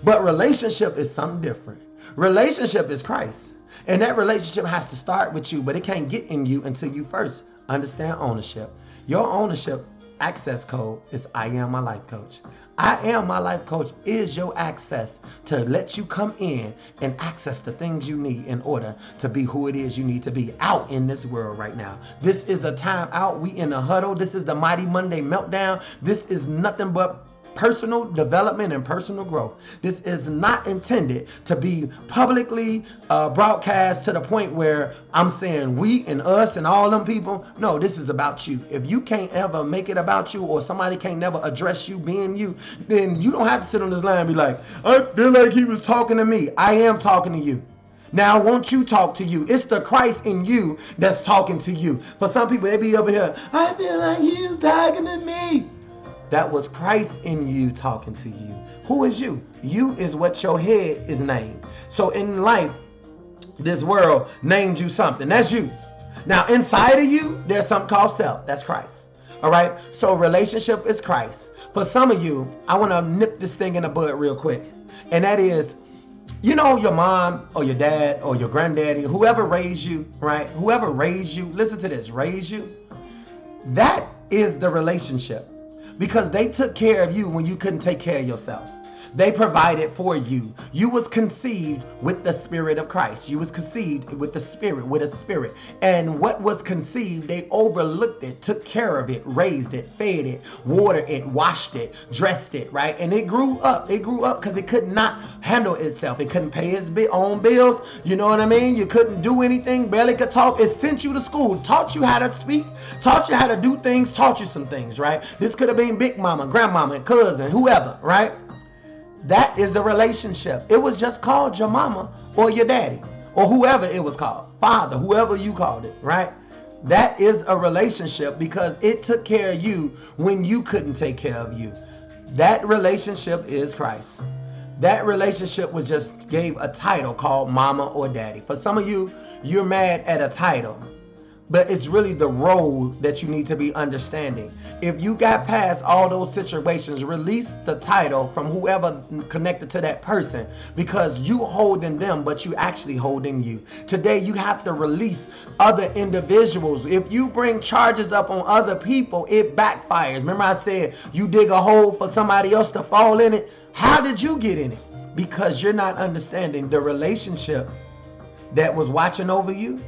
But relationship is something different. Relationship is Christ. And that relationship has to start with you, but it can't get in you until you first understand ownership. Your ownership access code is I am my life coach. I am my life coach is your access to let you come in and access the things you need in order to be who it is you need to be out in this world right now. This is a time out. We in a huddle. This is the Mighty Monday Meltdown. This is nothing but personal development and personal growth. This is not intended to be publicly broadcast to the point where I'm saying we and us and all them people. No, this is about you. If you can't ever make it about you, or somebody can't never address you being you, then you don't have to sit on this line and be like, I feel like he was talking to me. I am talking to you. Now, won't you talk to you? It's the Christ in you that's talking to you. For some people, they be over here, I feel like he was talking to me. That was Christ in you talking to you. Who is you? You is what your head is named. So in life, this world named you something. That's you. Now inside of you, there's something called self. That's Christ. All right? So relationship is Christ. For some of you, I want to nip this thing in the bud real quick. And that is, you know, your mom or your dad or your granddaddy, whoever raised you, right? Whoever raised you, listen to this, raised you. That is the relationship. Because they took care of you when you couldn't take care of yourself. They provided for you. You was conceived with the Spirit of Christ. You was conceived with the Spirit, with a Spirit. And what was conceived, they overlooked it, took care of it, raised it, fed it, watered it, washed it, dressed it, right? And it grew up. It grew up because it could not handle itself. It couldn't pay its own bills. You know what I mean? You couldn't do anything, barely could talk. It sent you to school, taught you how to speak, taught you how to do things, taught you some things, right? This could have been big mama, grandmama, cousin, whoever, right? That is a relationship. It was just called your mama or your daddy or whoever it was called, father, whoever you called it, right? That is a relationship because it took care of you when you couldn't take care of you. That relationship is Christ. That relationship was just gave a title called mama or daddy. For some of you, you're mad at a title, but it's really the role that you need to be understanding. If you got past all those situations, release the title from whoever connected to that person, because you holding them, but you actually holding you. Today, you have to release other individuals. If you bring charges up on other people, it backfires. Remember I said you dig a hole for somebody else to fall in it? How did you get in it? Because you're not understanding the relationship that was watching over you.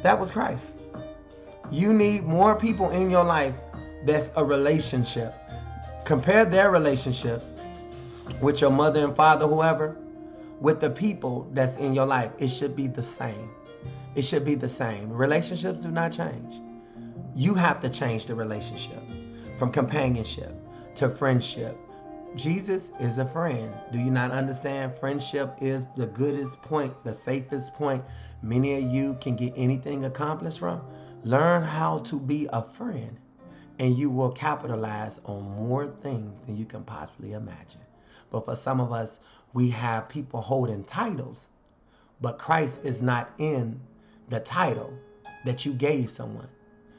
That was Christ. You need more people in your life that's a relationship. Compare their relationship with your mother and father, whoever, with the people that's in your life. It should be the same. It should be the same. Relationships do not change. You have to change the relationship from companionship to friendship. Jesus is a friend. Do you not understand? Friendship is the goodest point, the safest point many of you can get anything accomplished from. Learn how to be a friend, and you will capitalize on more things than you can possibly imagine. But for some of us, we have people holding titles, but Christ is not in the title that you gave someone.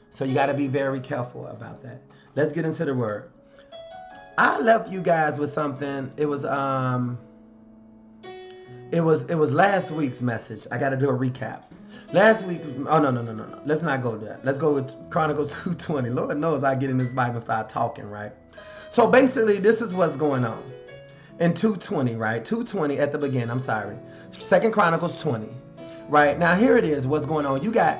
So you got to be very careful about that. Let's get into the word. I left you guys with something. It was last week's message. I got to do a recap. Last week, no. Let's not go there. Let's go with Chronicles 2:20. Lord knows I get in this Bible and start talking, right? So basically, this is what's going on. In 2:20, right? 2:20 at the beginning, I'm sorry. 2 Chronicles 20, right? Now here it is, what's going on. You got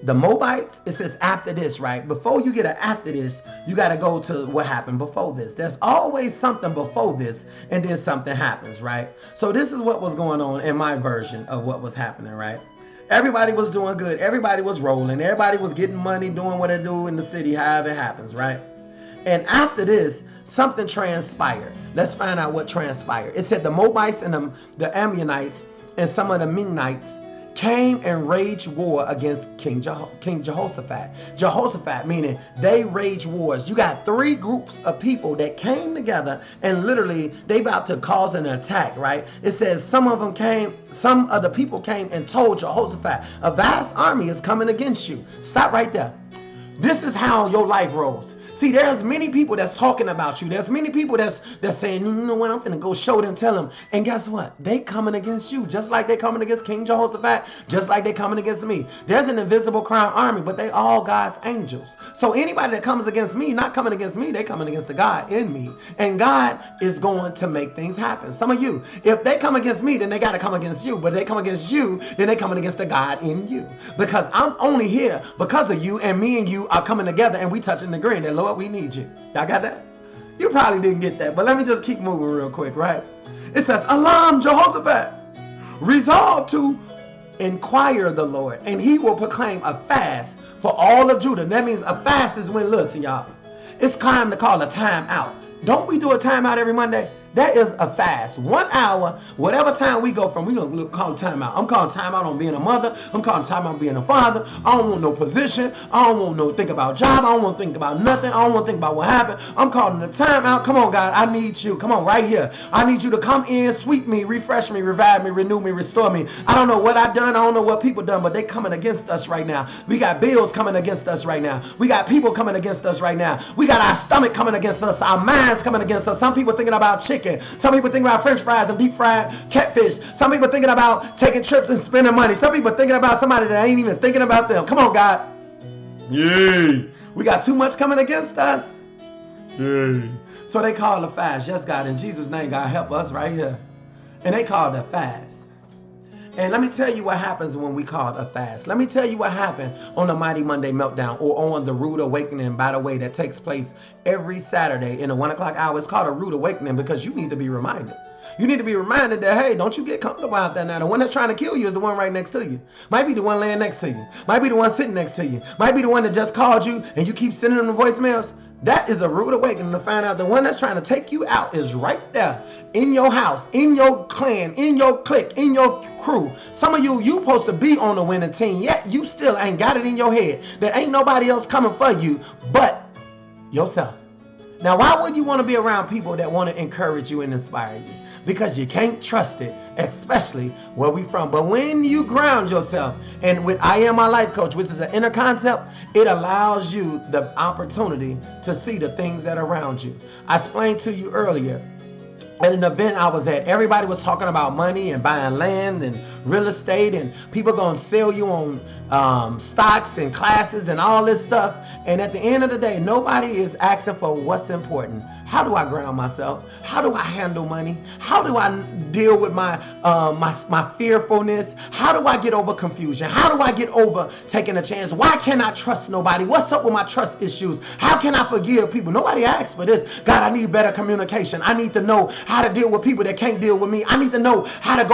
the Moabites, it says after this, right? Before you get an after this, you got to go to what happened before this. There's always something before this, and then something happens, right? So this is what was going on in my version of what was happening, right? Everybody was doing good. Everybody was rolling. Everybody was getting money, doing what they do in the city, however it happens, right? And after this, something transpired. Let's find out what transpired. It said the Moabites and the Ammonites and some of the Mennonites came and waged war against King Jehoshaphat. Jehoshaphat, meaning they waged wars. You got three groups of people that came together and literally they about to cause an attack, right? It says some of the people came and told Jehoshaphat, a vast army is coming against you. Stop right there. This is how your life rolls. See, there's many people that's talking about you. There's many people that's saying, you know what, I'm finna go show them, tell them. And guess what? They coming against you, just like they coming against King Jehoshaphat, just like they coming against me. There's an invisible crown army, but they all God's angels. So anybody that comes against me, not coming against me, they coming against the God in me. And God is going to make things happen. Some of you, if they come against me, then they got to come against you. But if they come against you, then they coming against the God in you. Because I'm only here because of you, and me and you are coming together and we touching the green. And Lord, we need you. Y'all got that? You probably didn't get that, but let me just keep moving real quick, right? It says, Alarm Jehoshaphat, resolve to inquire the Lord, and he will proclaim a fast for all of Judah. That means a fast is when, listen, y'all, it's time to call a timeout. Don't we do a timeout every Monday? That is a fast. 1 hour, whatever time we go from, we're going to call timeout. I'm calling timeout on being a mother. I'm calling timeout on being a father. I don't want no position. I don't want no think about job. I don't want to think about nothing. I don't want to think about what happened. I'm calling the timeout. Come on, God. I need you. Come on, right here. I need you to come in, sweep me, refresh me, revive me, renew me, restore me. I don't know what I've done. I don't know what people done, but they coming against us right now. We got bills coming against us right now. We got people coming against us right now. We got our stomach coming against us. Our minds coming against us. Some people thinking about chicken. Some people thinking about French fries and deep fried catfish. Some people thinking about taking trips and spending money. Some people thinking about somebody that ain't even thinking about them. Come on, God. Yay. We got too much coming against us. Yay. So they called a fast. Yes, God, in Jesus' name, God, help us right here. And they called a fast. And let me tell you what happens when we call a fast. Let me tell you what happened on the Mighty Monday Meltdown, or on the Rude Awakening, by the way, that takes place every Saturday in the 1 o'clock hour. It's called a Rude Awakening because you need to be reminded. You need to be reminded that, hey, don't you get comfortable out there now. The one that's trying to kill you is the one right next to you. Might be the one laying next to you. Might be the one sitting next to you. Might be the one that just called you and you keep sending them the voicemails. That is a rude awakening to find out the one that's trying to take you out is right there in your house, in your clan, in your clique, in your crew. Some of you supposed to be on the winning team, yet you still ain't got it in your head. There ain't nobody else coming for you but yourself. Now, why would you want to be around people that want to encourage you and inspire you? Because you can't trust it, especially where we from. But when you ground yourself, and with I Am My Life Coach, which is an inner concept, it allows you the opportunity to see the things that are around you. I explained to you earlier, at an event I was at, everybody was talking about money and buying land and real estate, and people gonna sell you on stocks and classes and all this stuff. And at the end of the day, nobody is asking for what's important. How do I ground myself? How do I handle money? How do I deal with my fearfulness? How do I get over confusion? How do I get over taking a chance? Why can't I trust nobody? What's up with my trust issues? How can I forgive people? Nobody asks for this. God, I need better communication. I need to know how to deal with people that can't deal with me. I need to know I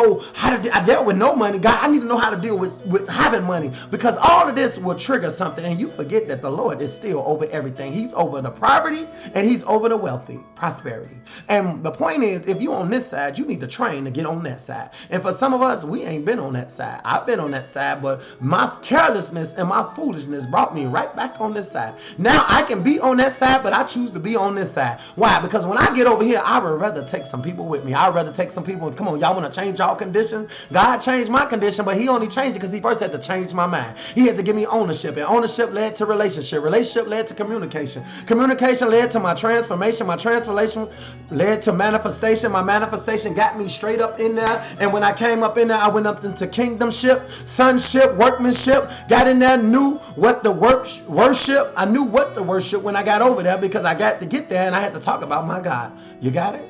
dealt with no money. God, I need to know how to deal with having money, because all of this will trigger something, and you forget that the Lord is still over everything. He's over the poverty and he's over the wealthy, prosperity. And the point is, if you're on this side, you need to train to get on that side. And for some of us, we ain't been on that side. I've been on that side, but my carelessness and my foolishness brought me right back on this side. Now I can be on that side, but I choose to be on this side. Why? Because when I get over here, I would rather take some people with me. I'd rather take some people. Come on, y'all want to change y'all conditions? God changed my condition, but he only changed it because he first had to change my mind. He had to give me ownership, and ownership led to relationship. Relationship led to communication. Communication led to my transformation. My transformation led to manifestation. My manifestation got me straight up in there. And when I came up in there, I went up into kingdomship, sonship, workmanship, got in there, knew what the worship. I knew what to worship when I got over there, because I got to get there and I had to talk about my God. You got it?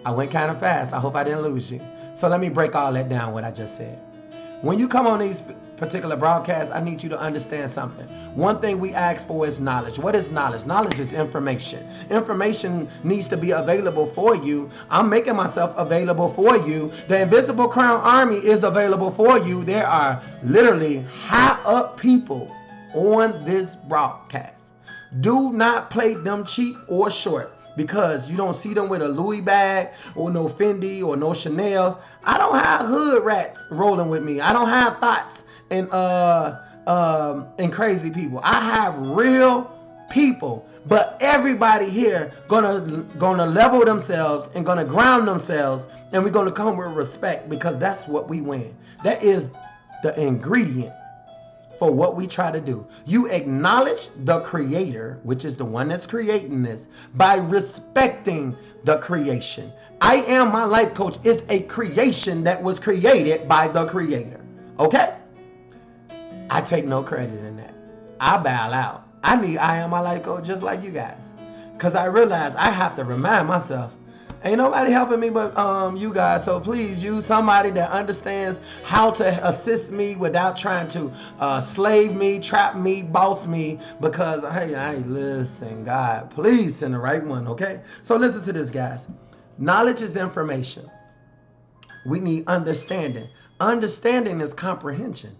I went kind of fast. I hope I didn't lose you. So let me break all that down, what I just said. When you come on these particular broadcasts, I need you to understand something. One thing we ask for is knowledge. What is knowledge? Knowledge is information. Information needs to be available for you. I'm making myself available for you. The Invisible Crown Army is available for you. There are literally high up people on this broadcast. Do not play them cheap or short, because you don't see them with a Louis bag or no Fendi or no Chanel. I don't have hood rats rolling with me. I don't have thoughts and crazy people. I have real people. But everybody here gonna level themselves and gonna ground themselves, and we're gonna come with respect, because that's what we win. That is the ingredient for what we try to do. You acknowledge the creator, which is the one that's creating this, by respecting the creation. I Am My Life Coach is a creation that was created by the creator. Okay? I take no credit in that. I bow out. I Am My Life Coach just like you guys. Because I realize I have to remind myself, ain't nobody helping me but you guys. So please use somebody that understands how to assist me without trying to slave me, trap me, boss me. Because, hey, listen, God, please send the right one, okay? So listen to this, guys. Knowledge is information. We need understanding. Understanding is comprehension.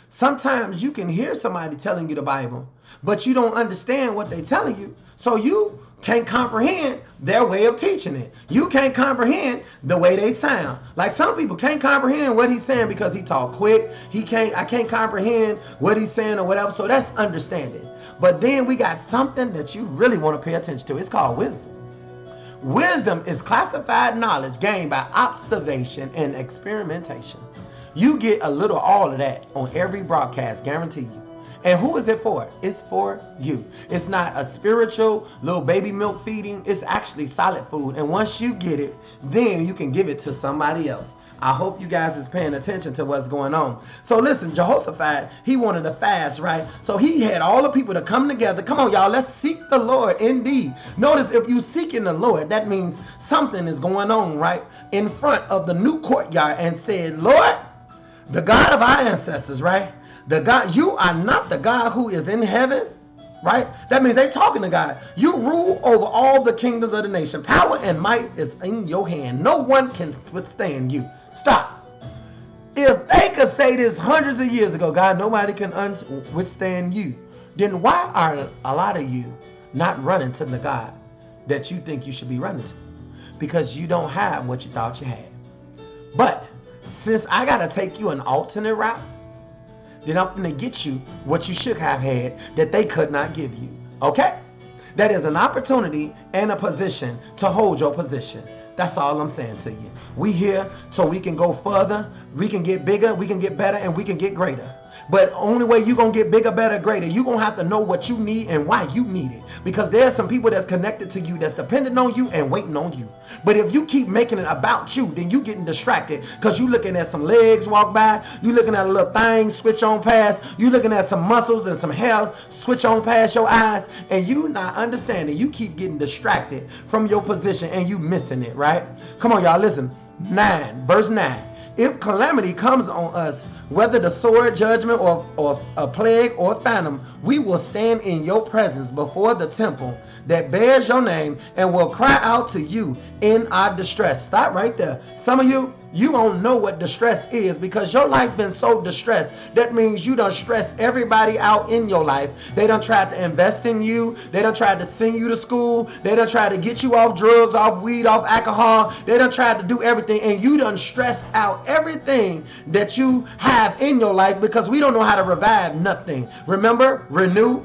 Sometimes you can hear somebody telling you the Bible, but you don't understand what they're telling you. So you can't comprehend their way of teaching it. You can't comprehend the way they sound. Like some people can't comprehend what he's saying because he talk quick. I can't comprehend what he's saying or whatever. So that's understanding. But then we got something that you really want to pay attention to. It's called wisdom. Wisdom is classified knowledge gained by observation and experimentation. You get a little all of that on every broadcast, guarantee you. And who is it for? It's for you. It's not a spiritual little baby milk feeding. It's actually solid food. And once you get it, then you can give it to somebody else. I hope you guys is paying attention to what's going on. So listen, Jehoshaphat, he wanted to fast, right? So he had all the people to come together. Come on, y'all, let's seek the Lord indeed. Notice, if you seeking the Lord, that means something is going on, right? In front of the new courtyard, and said, Lord, the God of our ancestors, right? The God, you are not the God who is in heaven, right? That means they talking to God. You rule over all the kingdoms of the nation. Power and might is in your hand. No one can withstand you. Stop. If they could say this hundreds of years ago, God, nobody can withstand you, then why are a lot of you not running to the God that you think you should be running to? Because you don't have what you thought you had. But since I got to take you an alternate route, then I'm going to get you what you should have had that they could not give you. Okay? That is an opportunity and a position to hold your position. That's all I'm saying to you. We here so we can go further, we can get bigger, we can get better, and we can get greater. But only way you're going to get bigger, better, greater, you're going to have to know what you need and why you need it. Because there's some people that's connected to you, that's dependent on you and waiting on you. But if you keep making it about you, then you getting distracted, because you looking at some legs walk by, you looking at a little thing switch on past, you looking at some muscles and some hair switch on past your eyes, and you not understanding. You keep getting distracted from your position and you missing it, right? Come on, y'all, listen. Verse 9. If calamity comes on us, whether the sword, judgment, or a plague or phantom, we will stand in your presence before the temple that bears your name and will cry out to you in our distress. Stop right there. Some of you don't know what distress is, because your life been so distressed. That means you done stress everybody out in your life. They done tried to invest in you. They done tried to send you to school. They done tried to get you off drugs, off weed, off alcohol. They done tried to do everything, and you done stressed out everything that you have in your life, because we don't know how to revive nothing. Remember, renew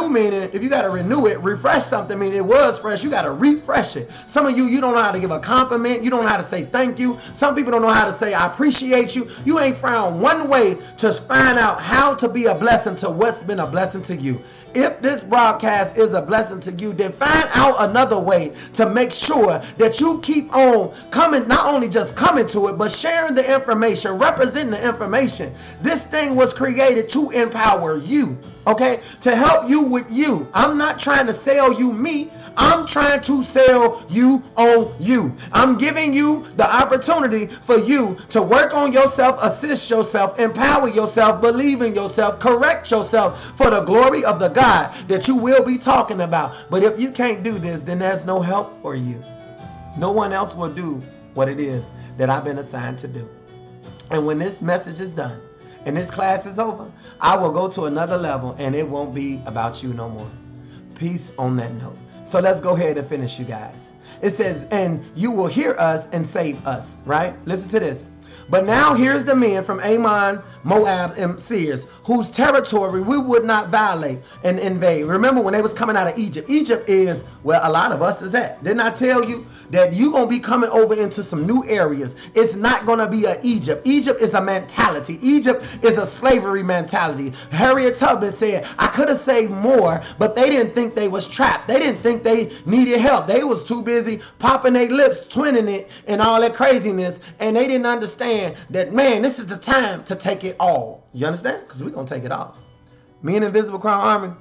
meaning if you got to renew it, refresh something meaning it was fresh, you got to refresh it. Some of you don't know how to give a compliment. You don't know how to say thank you. Some people don't know how to say I appreciate you. You ain't found one way to find out how to be a blessing to what's been a blessing to you. if this broadcast is a blessing to you, then find out another way to make sure that you keep on coming, not only just coming to it, but sharing the information, representing the information. This thing was created to empower you, okay? To help you with you. I'm not trying to sell you me. I'm trying to sell you on you. I'm giving you the opportunity for you to work on yourself, assist yourself, empower yourself, believe in yourself, correct yourself for the glory of the God that you will be talking about. But if you can't do this, then there's no help for you. No one else will do what it is that I've been assigned to do. And when this message is done and this class is over, I will go to another level and it won't be about you no more. Peace on that note. So let's go ahead and finish, you guys. It says, and you will hear us and save us, right? Listen to this. But now here's the men from Ammon, Moab, and Seir, whose territory we would not violate and invade. Remember when they was coming out of Egypt. Egypt is where a lot of us is at. Didn't I tell you that you're going to be coming over into some new areas? It's not going to be a Egypt. Egypt is a mentality. Egypt is a slavery mentality. Harriet Tubman said, I could have saved more, but they didn't think they was trapped. They didn't think they needed help. They was too busy popping their lips, twinning it, and all that craziness, and they didn't understand that, man, this is the time to take it all. You understand? Because we're going to take it all. Me and Invisible Crown Army,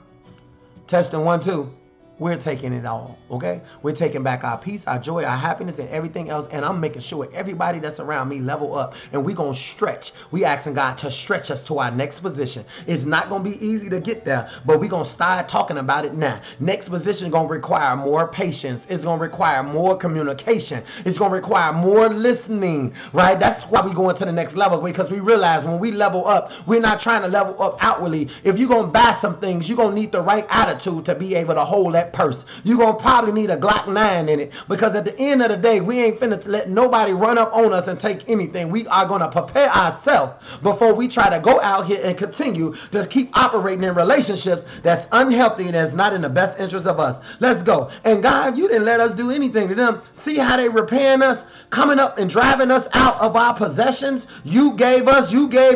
testing 1, 2. We're taking it all, okay? We're taking back our peace, our joy, our happiness, and everything else. And I'm making sure everybody that's around me level up. And we're going to stretch. We asking God to stretch us to our next position. It's not going to be easy to get there, but we're going to start talking about it now. Next position is going to require more patience. It's going to require more communication. It's going to require more listening, right? That's why we go into the next level, because we realize when we level up, we're not trying to level up outwardly. If you're going to buy some things, you're going to need the right attitude to be able to hold that purse. You're going to probably need a Glock 9 in it, because at the end of the day, we ain't finna let nobody run up on us and take anything. We are going to prepare ourselves before we try to go out here and continue to keep operating in relationships that's unhealthy and that's not in the best interest of us. Let's go. And God, you didn't let us do anything to them. See how they repaying us, coming up and driving us out of our possessions. You gave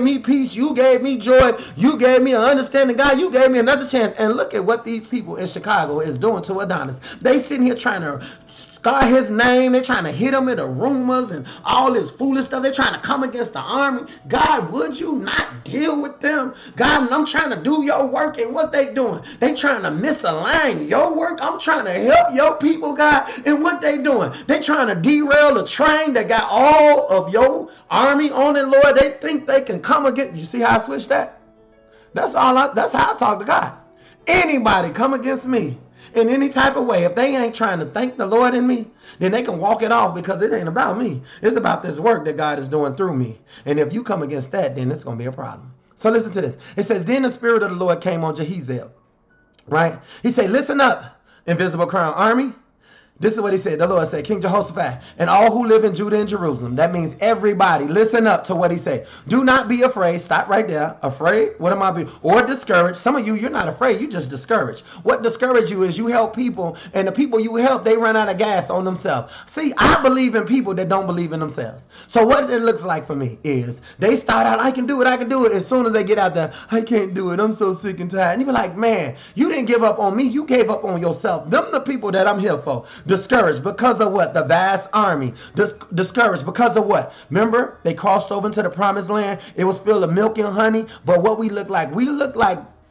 me peace. You gave me joy. You gave me an understanding. God, you gave me another chance. And look at what these people in Chicago is doing to Adonis. They sitting here trying to scar his name. They're trying to hit him with the rumors and all this foolish stuff. They're trying to come against the army. God, would you not deal with them? God, I'm trying to do your work, and what they doing? They trying to misalign your work. I'm trying to help your people, God, and what they doing? They trying to derail the train that got all of your army on it, Lord. They think they can come against. You see how I switched that? That's how I talk to God. Anybody come against me in any type of way, if they ain't trying to thank the Lord in me, then they can walk it off, because it ain't about me. It's about this work that God is doing through me. And if you come against that, then it's going to be a problem. So listen to this. It says, then the Spirit of the Lord came on Jehaziel, right? He said, listen up, Invisible Crown Army. This is what he said. The Lord said, King Jehoshaphat, and all who live in Judah and Jerusalem. That means everybody. Listen up to what he said. Do not be afraid. Stop right there. Afraid? What am I being? Or discouraged. Some of you, you're not afraid. You just discouraged. What discourages you is you help people, and the people you help, they run out of gas on themselves. See, I believe in people that don't believe in themselves. So what it looks like for me is they start out, I can do it. As soon as they get out there, I can't do it. I'm so sick and tired. And you be like, man, you didn't give up on me. You gave up on yourself. Them the people that I'm here for. Discouraged because of what? The vast army. Discouraged because of what? Remember, they crossed over into the promised land. It was filled with milk and honey. But what we look like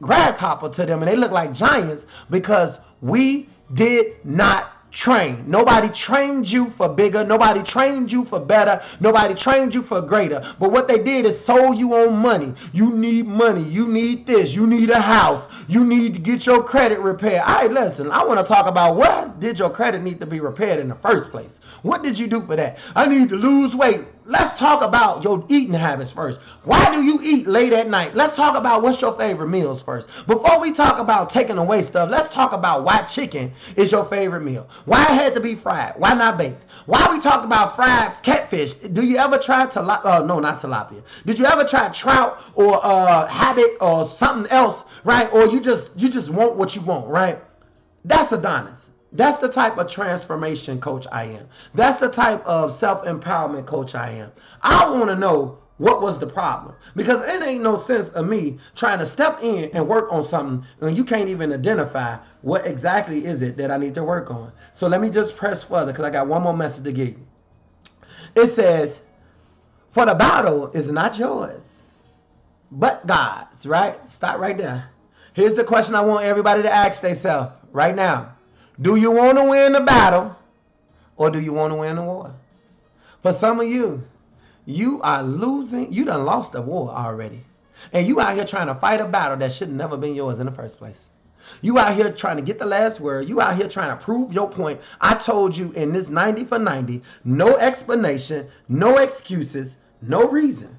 grasshopper to them, and they look like giants because we did not train. Nobody trained you for bigger. Nobody trained you for better. Nobody trained you for greater. But what they did is sold you on money. You need money. You need this. You need a house. You need to get your credit repaired. All right, listen, I want to talk about what did your credit need to be repaired in the first place? What did you do for that? I need to lose weight. Let's talk about your eating habits first. Why do you eat late at night? Let's talk about what's your favorite meals first. Before we talk about taking away stuff, let's talk about why chicken is your favorite meal. Why it had to be fried? Why not baked? Why we talk about fried catfish? Do you ever try tilapia? No, not tilapia. Did you ever try trout or habit or something else, right? Or you just want what you want, right? That's Adonis. That's the type of transformation coach I am. That's the type of self-empowerment coach I am. I want to know What was the problem? Because it ain't no sense of me trying to step in and work on something and you can't even identify what exactly is it that I need to work on. So let me just press further because I got one more message to give you. It says, for the battle is not yours, but God's, right? Stop right there. Here's the question I want everybody to ask themselves right now. Do you want to win the battle or do you want to win the war? For some of you, you are losing. You done lost the war already. And you out here trying to fight a battle that should never been yours in the first place. You out here trying to get the last word. You out here trying to prove your point. I told you in this 90 for 90, no explanation, no excuses, no reason.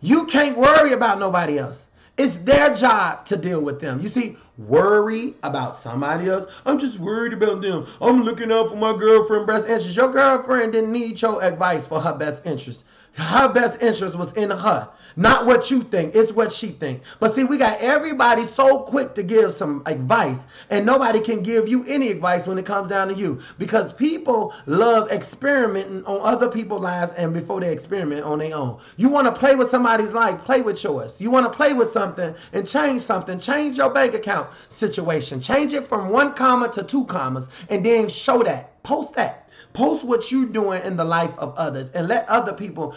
You can't worry about nobody else. It's their job to deal with them. You see, worry about somebody else. I'm just worried about them. I'm looking out for my girlfriend's best interest. Your girlfriend didn't need your advice for her best interest. Her best interest was in her. Not what you think. It's what she think. But see, we got everybody so quick to give some advice, and nobody can give you any advice when it comes down to you. Because people love experimenting on other people's lives and before they experiment on their own. You want to play with somebody's life, play with yours. You want to play with something and change something. Change your bank account situation. Change it from 1 comma to 2 commas, and then show that. Post that. Post what you're doing in the life of others and let other people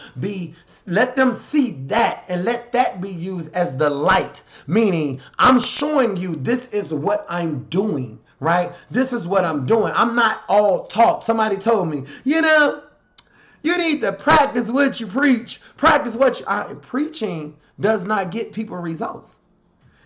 let them see that and let that be used as the light. Meaning, I'm showing you this is what I'm doing, right? This is what I'm doing. I'm not all talk. Somebody told me, you need to practice what you preach. Practice what you... preaching does not get people results.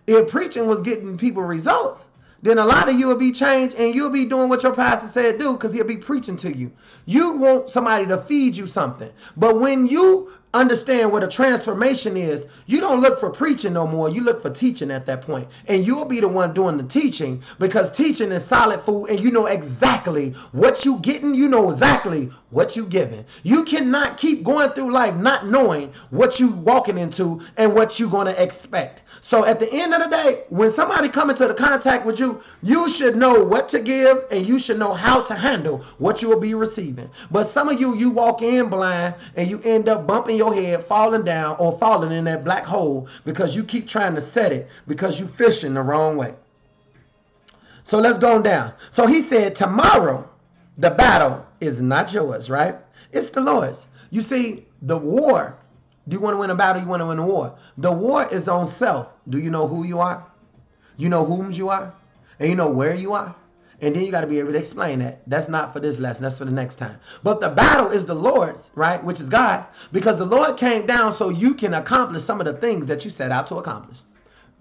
If preaching was getting people results, then a lot of you will be changed and you'll be doing what your pastor said do because he'll be preaching to you. You want somebody to feed you something. But when you understand what a transformation is, you don't look for preaching no more. You look for teaching at that point. And you'll be the one doing the teaching because teaching is solid food and you know exactly what you getting. You know exactly what you giving. You cannot keep going through life not knowing what you walking into and what you're going to expect. So at the end of the day, when somebody come into the contact with you, you should know what to give and you should know how to handle what you will be receiving. But some of you walk in blind and you end up bumping your head, falling down or falling in that black hole because you keep trying to set it because you fishing the wrong way. So let's go down. So he said, tomorrow, the battle is not yours, right? It's the Lord's. You see, the war. Do you want to win a battle? You want to win a war. The war is on self. Do you know who you are? You know whom you are? And you know where you are? And then you got to be able to explain that. That's not for this lesson. That's for the next time. But the battle is the Lord's, right? Which is God's. Because the Lord came down so you can accomplish some of the things that you set out to accomplish.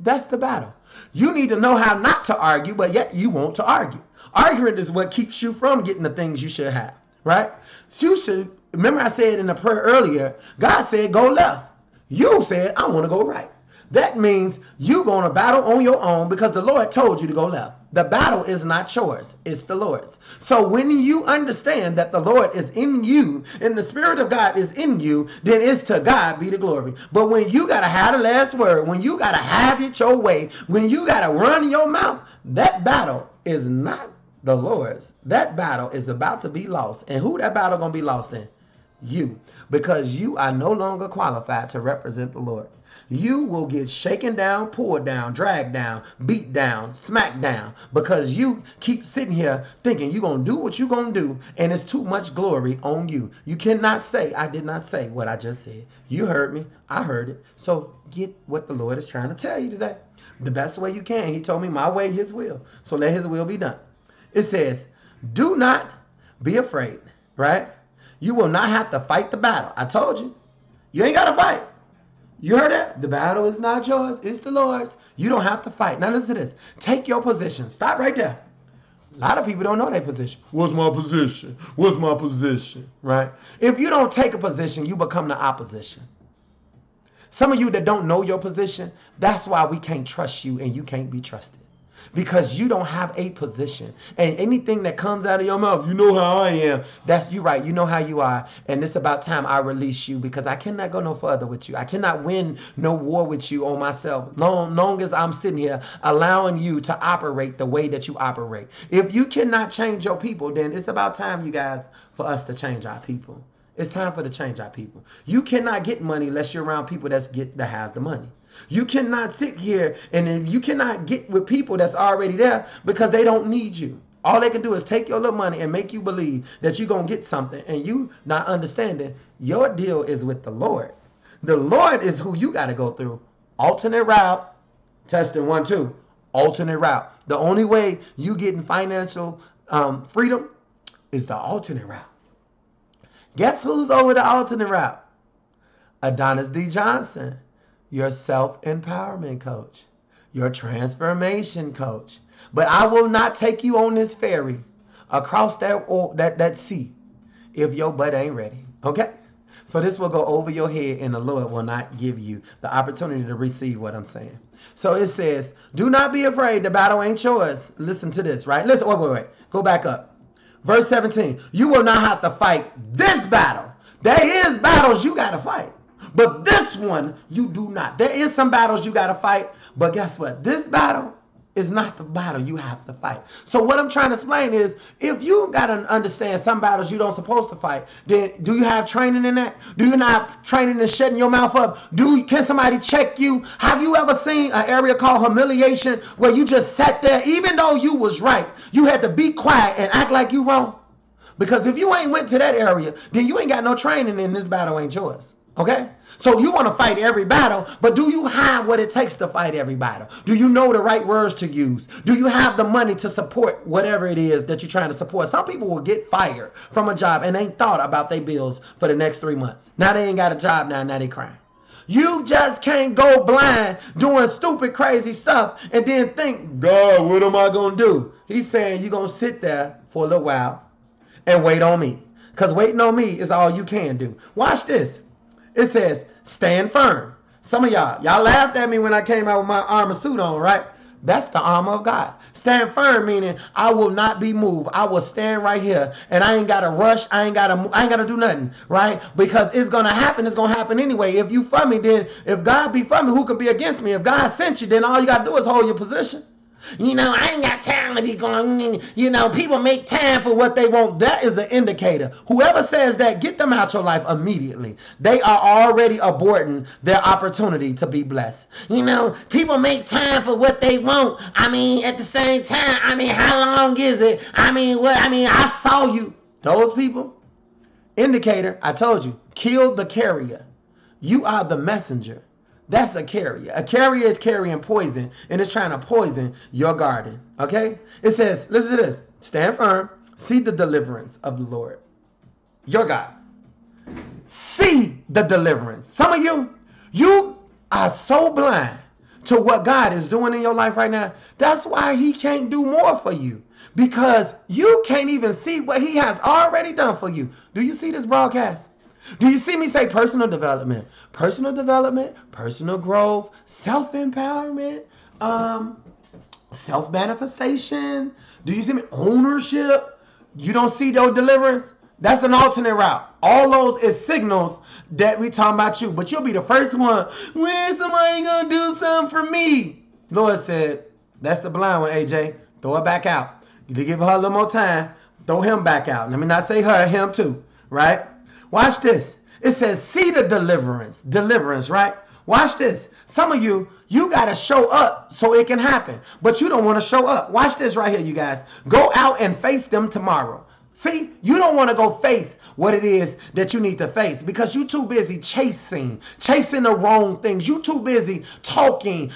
That's the battle. You need to know how not to argue, but yet you want to argue. Arguing is what keeps you from getting the things you should have, right? So you should... Remember I said in the prayer earlier, God said go left. You said I want to go right. That means you're going to battle on your own because the Lord told you to go left. The battle is not yours. It's the Lord's. So when you understand that the Lord is in you and the Spirit of God is in you, then it's to God be the glory. But when you got to have the last word, when you got to have it your way, when you got to run your mouth, that battle is not the Lord's. That battle is about to be lost. And who that battle going to be lost in? You. Because you are no longer qualified to represent the Lord. You will get shaken down, pulled down, dragged down, beat down, smacked down because you keep sitting here thinking you're going to do what you're going to do and it's too much glory on you. You cannot say, I did not say what I just said. You heard me. I heard it. So get what the Lord is trying to tell you today. The best way you can. He told me my way, his will. So let his will be done. It says, do not be afraid, right? You will not have to fight the battle. I told you. You ain't got to fight. You heard that? The battle is not yours. It's the Lord's. You don't have to fight. Now listen to this. Take your position. Stop right there. A lot of people don't know their position. What's my position? What's my position? Right? If you don't take a position, you become the opposition. Some of you that don't know your position, that's why we can't trust you and you can't be trusted. Because you don't have a position. And anything that comes out of your mouth, you know how I am. That's you right. You know how you are. And it's about time I release you because I cannot go no further with you. I cannot win no war with you on myself. Long as I'm sitting here allowing you to operate the way that you operate. If you cannot change your people, then it's about time, you guys, for us to change our people. It's time for the change out, people. You cannot get money unless you're around people that has the money. You cannot sit here and you cannot get with people that's already there because they don't need you. All they can do is take your little money and make you believe that you're going to get something, and you not understanding your deal is with the Lord. The Lord is who you got to go through. Alternate route. Testing 1, 2. Alternate route. The only way you getting financial freedom is the alternate route. Guess who's over the alternate route? Adonis D. Johnson, your self-empowerment coach, your transformation coach. But I will not take you on this ferry across that sea if your butt ain't ready. Okay? So this will go over your head, and the Lord will not give you the opportunity to receive what I'm saying. So it says, do not be afraid. The battle ain't yours. Listen to this, right? Listen, wait. Go back up. Verse 17, you will not have to fight this battle. There is battles you got to fight. But this one, you do not. There is some battles you got to fight. But guess what? This battle is not the battle you have to fight. So what I'm trying to explain is, if you got to understand some battles you don't supposed to fight, then do you have training in that? Do you not have training in shutting your mouth up? Can somebody check you? Have you ever seen an area called humiliation where you just sat there, even though you was right, you had to be quiet and act like you wrong? Because if you ain't went to that area, then you ain't got no training, in this battle ain't yours. Okay? So you want to fight every battle, but do you have what it takes to fight every battle? Do you know the right words to use? Do you have the money to support whatever it is that you're trying to support? Some people will get fired from a job and ain't thought about their bills for the next 3 months. Now they ain't got a job now they crying. You just can't go blind doing stupid, crazy stuff and then think, God, what am I going to do? He's saying you're going to sit there for a little while and wait on me. Because waiting on me is all you can do. Watch this. It says, stand firm. Some of y'all laughed at me when I came out with my armor suit on, right? That's the armor of God. Stand firm, meaning I will not be moved. I will stand right here, and I ain't got to rush. I ain't got to do nothing, right? Because it's going to happen. It's going to happen anyway. If you for me, then if God be for me, who could be against me? If God sent you, then all you got to do is hold your position. I ain't got time to be going, people make time for what they want. That is an indicator. Whoever says that, get them out your life immediately. They are already aborting their opportunity to be blessed. People make time for what they want. At the same time, how long is it? I saw you. Those people, indicator, I told you, kill the carrier. You are the messenger. That's a carrier. A carrier is carrying poison, and it's trying to poison your garden. Okay? It says, listen to this. Stand firm. See the deliverance of the Lord, your God. See the deliverance. Some of you are so blind to what God is doing in your life right now. That's why he can't do more for you, because you can't even see what he has already done for you. Do you see this broadcast? Do you see me say personal development, personal growth, self-empowerment, self-manifestation? Do you see me? Ownership. You don't see those deliverance? That's an alternate route. All those is signals that we talking about you. But you'll be the first one. When somebody gonna do something for me? Lord said, that's the blind one, AJ. Throw it back out. You give her a little more time. Throw him back out. Let me not say her, him too. Right? Watch this. It says, see the deliverance, right? Watch this. Some of you got to show up so it can happen, but you don't want to show up. Watch this right here, you guys. Go out and face them tomorrow. See, you don't want to go face what it is that you need to face because you're too busy chasing the wrong things. You too busy talking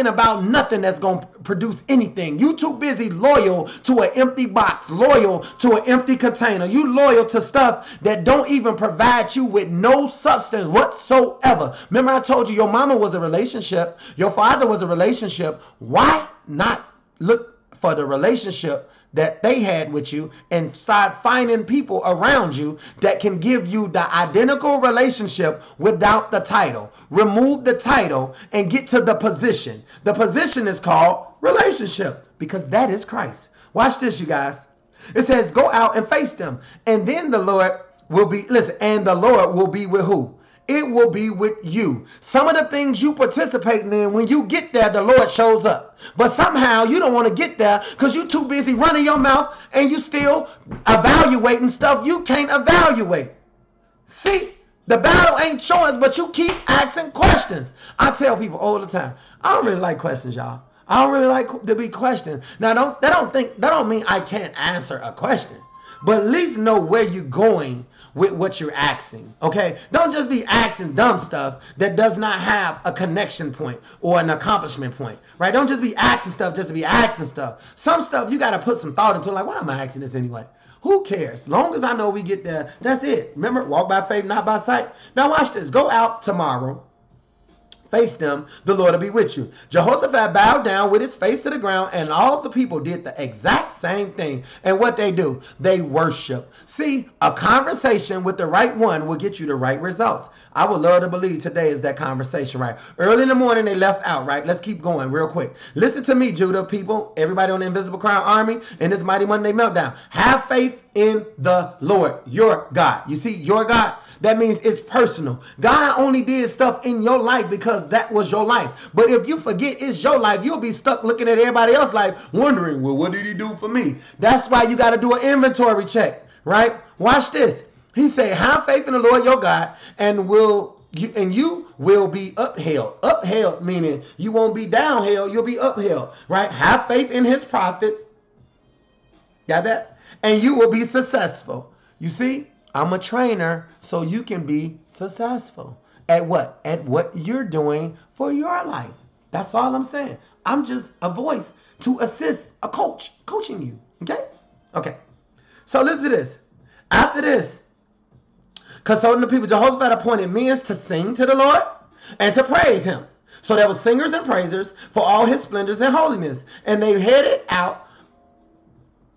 about nothing that's going to produce anything. You too busy loyal to an empty box, loyal to an empty container. You loyal to stuff that don't even provide you with no substance whatsoever. Remember I told you your mama was a relationship. Your father was a relationship. Why not look for the relationship that they had with you and start finding people around you that can give you the identical relationship without the title? Remove the title and get to the position. The position is called relationship because that is Christ. Watch this, you guys. It says, go out and face them. And then the Lord will be, and the Lord will be with who? It will be with you. Some of the things you participating in, when you get there, the Lord shows up. But somehow you don't want to get there because you're too busy running your mouth and you still evaluating stuff you can't evaluate. See, the battle ain't yours, but you keep asking questions. I tell people all the time, I don't really like questions, y'all. I don't really like to be questioned. Now, that don't mean I can't answer a question, but at least know where you're going with what you're asking. Okay, don't just be asking dumb stuff that does not have a connection point or an accomplishment point, right? Don't just be asking stuff just to be asking stuff. Some stuff you got to put some thought into. Like, why am I asking this anyway? Who cares? Long as I know we get there, that's it. Remember, walk by faith, not by sight. Now watch this. Go out tomorrow. Face them, the Lord will be with you. Jehoshaphat bowed down with his face to the ground, and all the people did the exact same thing. And what they do, they worship. See, a conversation with the right one will get you the right results. I would love to believe today is that conversation, right? Early in the morning, they left out, right? Let's keep going real quick. Listen to me, Judah people, everybody on the Invisible Crown Army, in this Mighty Monday Meltdown. Have faith in the Lord, your God. You see, your God? That means it's personal. God only did stuff in your life because that was your life. But if you forget it's your life, you'll be stuck looking at everybody else's life, wondering, well, what did he do for me? That's why you got to do an inventory check, right? Watch this. He said, have faith in the Lord your God, and you will be upheld. Upheld meaning you won't be downhill, you'll be upheld, right? Have faith in his prophets. Got that? And you will be successful. You see? I'm a trainer so you can be successful at what? At what you're doing for your life. That's all I'm saying. I'm just a voice to assist a coach, coaching you. Okay? Okay. So listen to this. After this, consulting the people, Jehoshaphat appointed men to sing to the Lord and to praise him. So there were singers and praisers for all his splendors and holiness. And they headed out.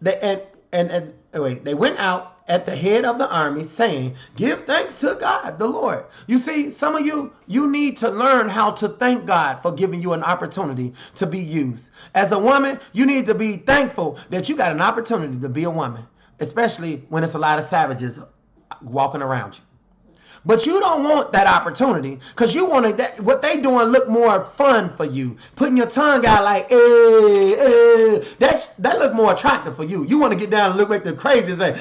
They went out at the head of the army saying, give thanks to God, the Lord. You see, some of you need to learn how to thank God for giving you an opportunity to be used. As a woman, you need to be thankful that you got an opportunity to be a woman, especially when it's a lot of savages walking around you. But you don't want that opportunity because you want what they doing look more fun for you. Putting your tongue out like, that look more attractive for you. You want to get down and look like the craziest man.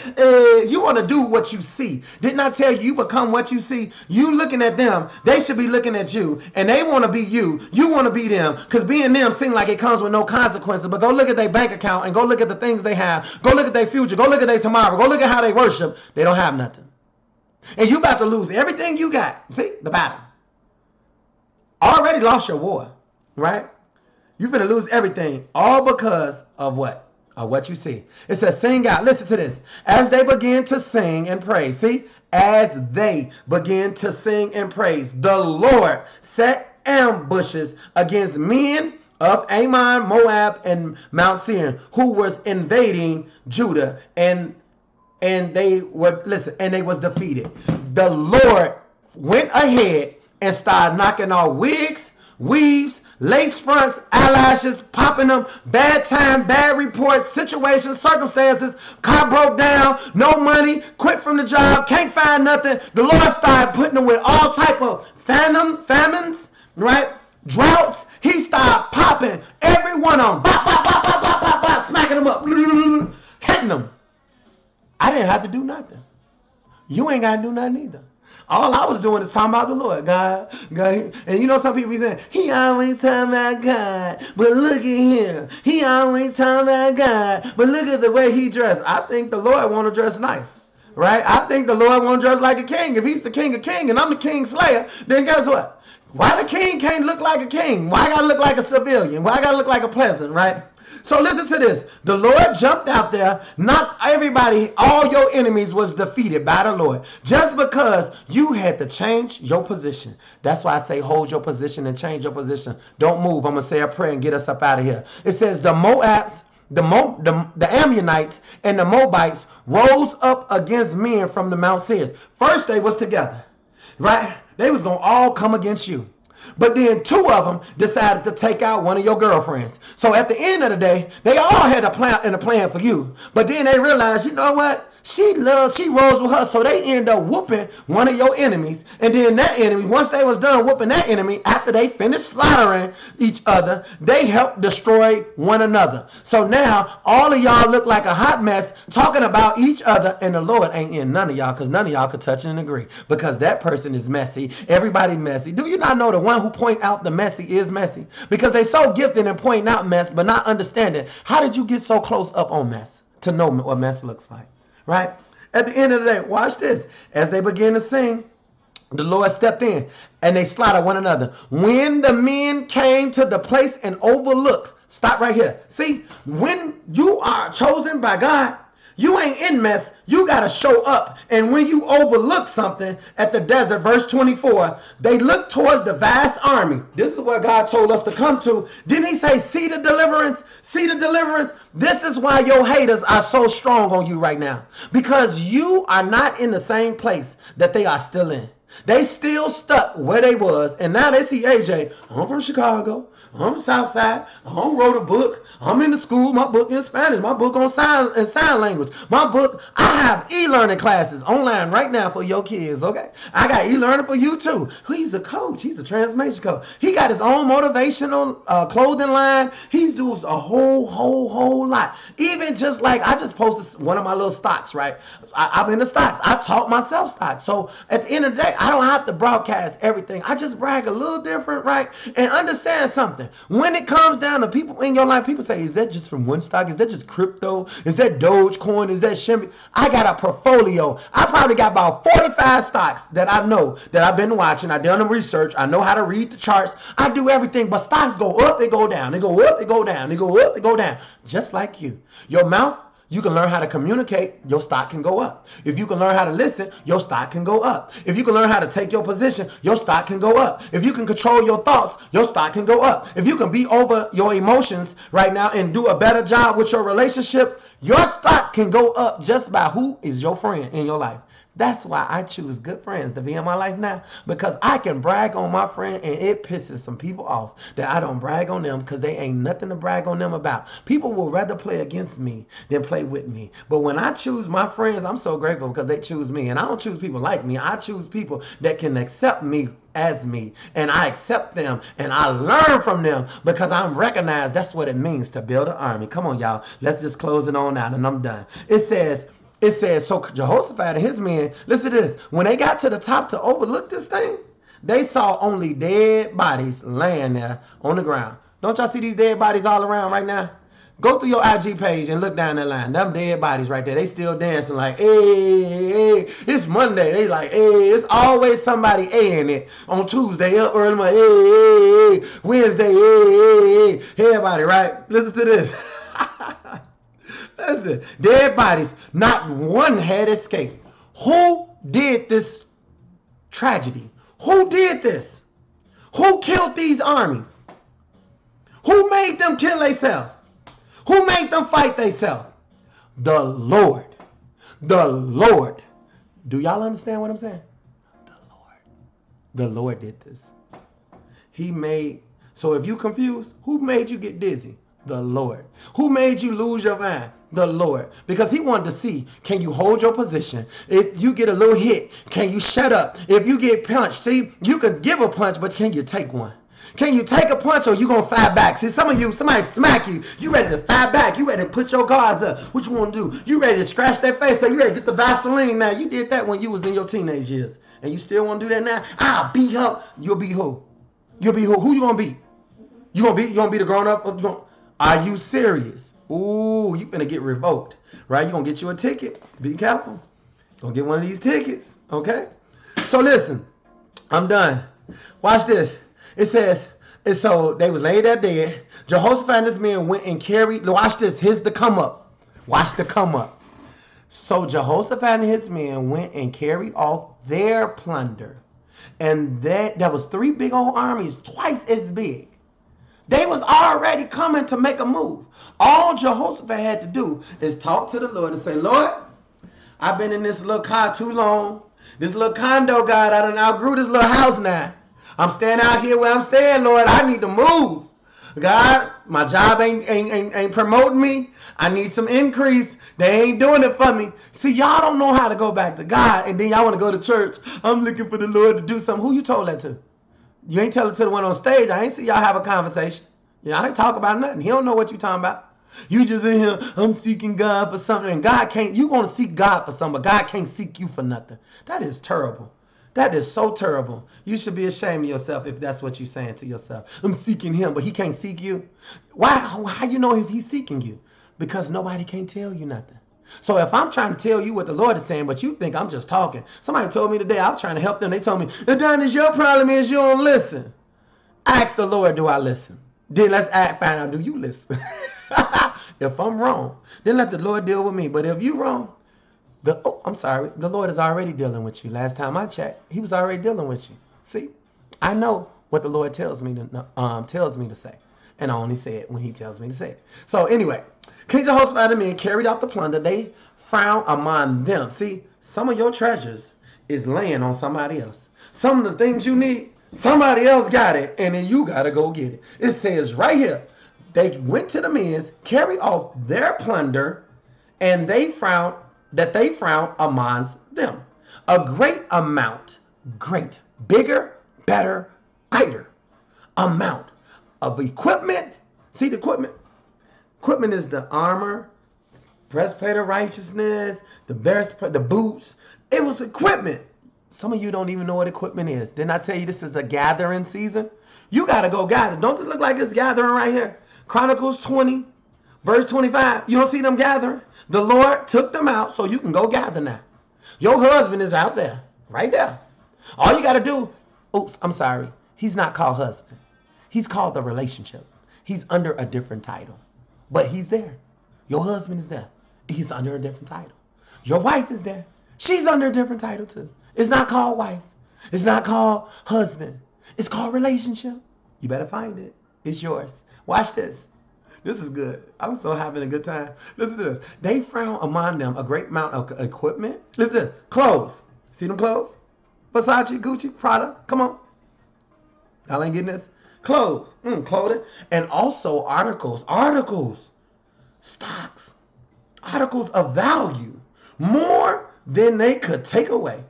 You want to do what you see. Didn't I tell you, you become what you see? You looking at them, they should be looking at you, and they want to be you. You want to be them because being them seems like it comes with no consequences. But go look at their bank account and go look at the things they have. Go look at their future. Go look at their tomorrow. Go look at how they worship. They don't have nothing. And you about to lose everything you got. See, the battle. Already lost your war, right? You're going to lose everything, all because of what? Of what you see. It says, sing out. Listen to this. As they begin to sing and praise. See, as they begin to sing and praise, the Lord set ambushes against men of Ammon, Moab, and Mount Seir, who was invading Judah, and they were, listen, and they was defeated. The Lord went ahead and started knocking off wigs, weaves, lace fronts, eyelashes, popping them, bad time, bad reports, situations, circumstances, car broke down, no money, quit from the job, can't find nothing. The Lord started putting them with all type of famines, right? Droughts. He started popping every one of them, bop, bop, bop, bop, bop, bop, bop, smacking them up, hitting them. I didn't have to do nothing. You ain't got to do nothing either. All I was doing is talking about the Lord. God. And you know some people be saying, he always talking about God, but look at him. He always talking about God, but look at the way he dressed. I think the Lord want to dress nice, right? I think the Lord want to dress like a king. If he's the king of kings and I'm the king slayer, then guess what? Why the king can't look like a king? Why I got to look like a civilian? Why I got to look like a peasant, right? So listen to this. The Lord jumped out there. Not everybody, all your enemies was defeated by the Lord. Just because you had to change your position. That's why I say hold your position and change your position. Don't move. I'm going to say a prayer and get us up out of here. It says the Moabs, the Ammonites, and the Moabites rose up against men from the Mount Seir. First they was together, right? They was going to all come against you. But then two of them decided to take out one of your girlfriends. So at the end of the day, they all had a plan for you. But then they realized, you know what? She rose with her, so they end up whooping one of your enemies. And then that enemy, once they was done whooping that enemy, after they finished slaughtering each other, they helped destroy one another. So now all of y'all look like a hot mess talking about each other, and the Lord ain't in none of y'all, because none of y'all could touch and agree, because that person is messy. Everybody messy. Do you not know the one who point out the messy is messy? Because they so gifted in pointing out mess, but not understanding. How did you get so close up on mess to know what mess looks like? Right? At the end of the day, watch this. As they begin to sing, the Lord stepped in and they slaughtered one another. When the men came to the place and overlooked, stop right here. See, when you are chosen by God, you ain't in mess. You got to show up. And when you overlook something at the desert, verse 24, they looked towards the vast army. This is where God told us to come to. Didn't he say, see the deliverance? See the deliverance? This is why your haters are so strong on you right now. Because you are not in the same place that they are still in. They still stuck where they was. And now they see AJ, I'm from Chicago. I'm from Southside. I wrote a book. I'm in the school. My book in Spanish. My book on sign language. My book, I have e-learning classes online right now for your kids, okay? I got e-learning for you too. He's a coach. He's a transformation coach. He got his own motivational clothing line. He's doing a whole lot. Even just like, I just posted one of my little stocks, right? I'm in the stocks. I taught myself stocks. So at the end of the day, I don't have to broadcast everything. I just brag a little different, right? And understand something. When it comes down to people in your life, people say, is that just from one stock? Is that just crypto? Is that Dogecoin? Is that Shimmy? I got a portfolio. I probably got about 45 stocks that I know that I've been watching. I've done the research. I know how to read the charts. I do everything, but stocks go up, they go down. They go up, they go down. They go up, they go down. Just like you. Your mouth, you can learn how to communicate, your stock can go up. If you can learn how to listen, your stock can go up. If you can learn how to take your position, your stock can go up. If you can control your thoughts, your stock can go up. If you can be over your emotions right now and do a better job with your relationship, your stock can go up just by who is your friend in your life. That's why I choose good friends to be in my life now, because I can brag on my friend and it pisses some people off that I don't brag on them, because they ain't nothing to brag on them about. People will rather play against me than play with me. But when I choose my friends, I'm so grateful because they choose me. And I don't choose people like me. I choose people that can accept me as me, and I accept them and I learn from them, because I'm recognized. That's what it means to build an army. Come on, y'all. Let's just close it on out and I'm done. It says, so Jehoshaphat and his men, listen to this. When they got to the top to overlook this thing, they saw only dead bodies laying there on the ground. Don't y'all see these dead bodies all around right now? Go through your IG page and look down that line. Them dead bodies right there. They still dancing like, hey, it's Monday. They like, hey, it's always somebody A-ing it. On Tuesday, up early, like, hey, Wednesday, hey, everybody, right? Listen to this. Listen, dead bodies, not one had escaped. Who did this tragedy? Who did this? Who killed these armies? Who made them kill themselves? Who made them fight themselves? The Lord. The Lord. Do y'all understand what I'm saying? The Lord. The Lord did this. He made, so if you confused, who made you get dizzy? The Lord. Who made you lose your mind? The Lord. Because he wanted to see, can you hold your position? If you get a little hit, can you shut up? If you get punched, see, you can give a punch, but can you take one? Can you take a punch, or you gonna fight back? See, some of you, somebody smack you, you ready to fight back, you ready to put your guards up. What you wanna do? You ready to scratch their face, so you ready to get the Vaseline now. You did that when you was in your teenage years, and you still wanna do that now? I'll beat her. You'll be who? You'll be who? Who you gonna beat? You gonna be the grown up? Are you serious? Ooh, you gonna get revoked, right? You gonna get you a ticket. Be careful. Gonna get one of these tickets, okay? So listen, I'm done. Watch this. It says, and so they was laid there dead. Jehoshaphat and his men went and carried, watch this, here's the come up. Watch the come up. So Jehoshaphat and his men went and carried off their plunder. And there was 3 big old armies, twice as big. They was already coming to make a move. All Jehoshaphat had to do is talk to the Lord and say, Lord, I've been in this little car too long. This little condo, God, I done outgrew this little house now. I'm staying out here where I'm staying, Lord. I need to move. God, my job ain't promoting me. I need some increase. They ain't doing it for me. See, y'all don't know how to go back to God, and then y'all want to go to church. I'm looking for the Lord to do something. Who you told that to? You ain't tell it to the one on stage. I ain't see y'all have a conversation. I ain't talk about nothing. He don't know what you talking about. You just in here, I'm seeking God for something. And God can't, you going to seek God for something, but God can't seek you for nothing. That is terrible. That is so terrible. You should be ashamed of yourself if that's what you're saying to yourself. I'm seeking him, but he can't seek you. Why? How you know if he's seeking you? Because nobody can tell you nothing. So if I'm trying to tell you what the Lord is saying, but you think I'm just talking. Somebody told me today, I was trying to help them. They told me, Adonis, your problem is you don't listen. Ask the Lord, do I listen? Then let's find out, do you listen? If I'm wrong, then let the Lord deal with me. But if you're wrong, the Lord is already dealing with you. Last time I checked, he was already dealing with you. See, I know what the Lord tells me to say. And I only say it when he tells me to say it. So anyway, King Jehoshaphat and men carried out the plunder they found among them. See, some of your treasures is laying on somebody else. Some of the things you need, somebody else got it, and then you got to go get it. It says right here, they went to the men's, carried off their plunder, and they found amongst them a great amount, bigger, better, greater amount of equipment. See the equipment? Equipment is the armor, breastplate of righteousness, the boots. It was equipment. Some of you don't even know what equipment is. Didn't I tell you this is a gathering season? You got to go gather. Don't just look like it's gathering right here. Chronicles 20, verse 25. You don't see them gathering? The Lord took them out so you can go gather now. Your husband is out there, right there. All you got to do, he's not called husband. He's called the relationship. He's under a different title, but he's there. Your husband is there. He's under a different title. Your wife is there. She's under a different title too. It's not called wife. It's not called husband. It's called relationship. You better find it. It's yours. Watch this. This is good. I'm so having a good time. Listen to this. They found among them a great amount of equipment. Listen to this. Clothes. See them clothes? Versace, Gucci, Prada. Come on. Y'all ain't getting this? Clothes. Clothing. And also articles. Stocks. Articles of value. More than they could take away.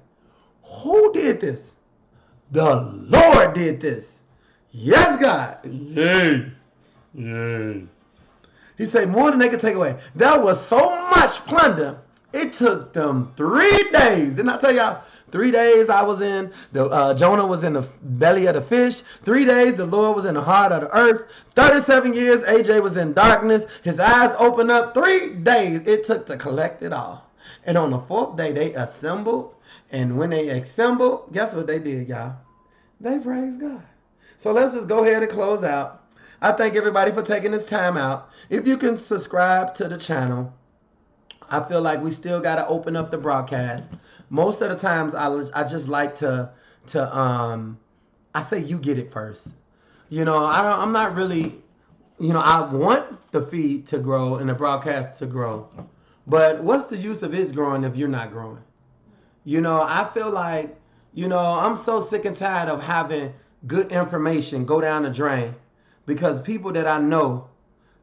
Who did this? The Lord did this. Yes, God. Yay. He said more than they could take away. There was so much plunder. It took them 3 days. Didn't I tell y'all? 3 days I was in Jonah was in the belly of the fish. 3 days the Lord was in the heart of the earth. 37 years AJ was in darkness. His eyes opened up. 3 days it took to collect it all. And on the 4th day they assembled. And when they assembled, guess what they did, y'all? They praised God. So let's just go ahead and close out. I thank everybody for taking this time out. If you can subscribe to the channel, I feel like we still got to open up the broadcast. Most of the times I just like to I say you get it first. I'm not really, I want the feed to grow and the broadcast to grow. But what's the use of it growing if you're not growing? I feel like, I'm so sick and tired of having good information go down the drain. Because people that I know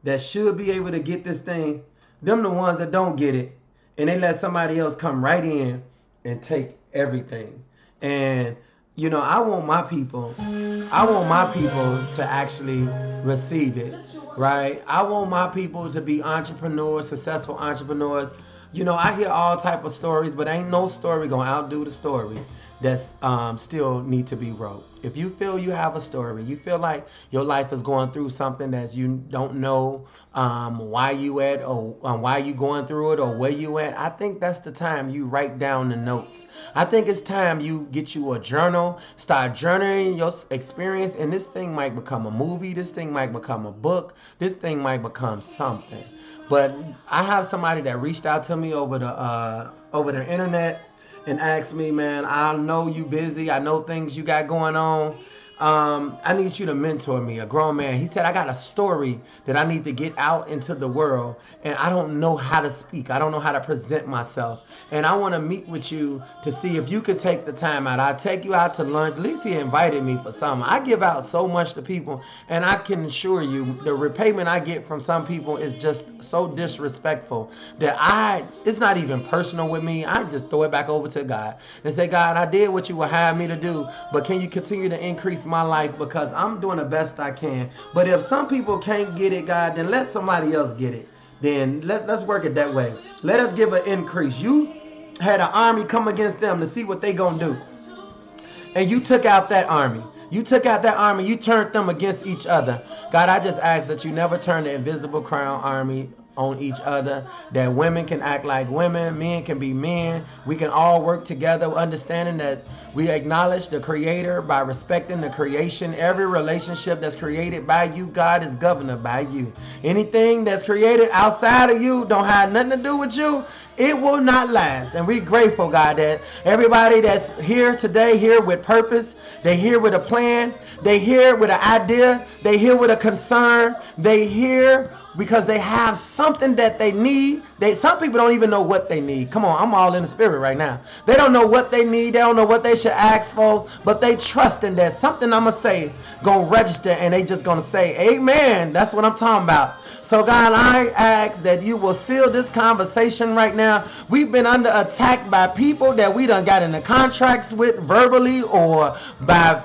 that should be able to get this thing, them the ones that don't get it. And they let somebody else come right in and take everything. And, I want my people to actually receive it, right? I want my people to be entrepreneurs, successful entrepreneurs. I hear all type of stories, but ain't no story gonna outdo the story that's still need to be wrote. If you feel you have a story, you feel like your life is going through something that you don't know why you at or why you going through it or where you at, I think that's the time you write down the notes. I think it's time you get you a journal, start journaling your experience, and this thing might become a movie, this thing might become a book, this thing might become something. But I have somebody that reached out to me over the internet and asked me, man, I know you busy. I know things you got going on. I need you to mentor me, a grown man. He said, I got a story that I need to get out into the world, and I don't know how to speak. I don't know how to present myself. And I want to meet with you to see if you could take the time out. I'll take you out to lunch. At least he invited me for something. I give out so much to people, and I can assure you the repayment I get from some people is just so disrespectful that it's not even personal with me. I just throw it back over to God and say, God, I did what you would have me to do, but can you continue to increase my life, because I'm doing the best I can. But if some people can't get it, God, then let somebody else get it. Then let's work it that way. Let us give an increase. You had an army come against them to see what they gonna do, and you took out that army. You took out that army. You turned them against each other. God, I just ask that you never turn the invisible crown army on each other, that women can act like women, men can be men. We can all work together, understanding that we acknowledge the Creator by respecting the creation. Every relationship that's created by you, God, is governed by you. Anything that's created outside of you, don't have nothing to do with you, it will not last. And we're grateful, God, that everybody that's here today, here with purpose, they here with a plan, they here with an idea, they here with a concern, they here because they have something that they need. Some people don't even know what they need. Come on, I'm all in the spirit right now. They don't know what they need. They don't know what they should ask for, but they trusting that something I'm going to say going to register, and they just going to say, amen. That's what I'm talking about. So God, I ask that you will seal this conversation right now. We've been under attack by people that we done got into contracts with verbally or by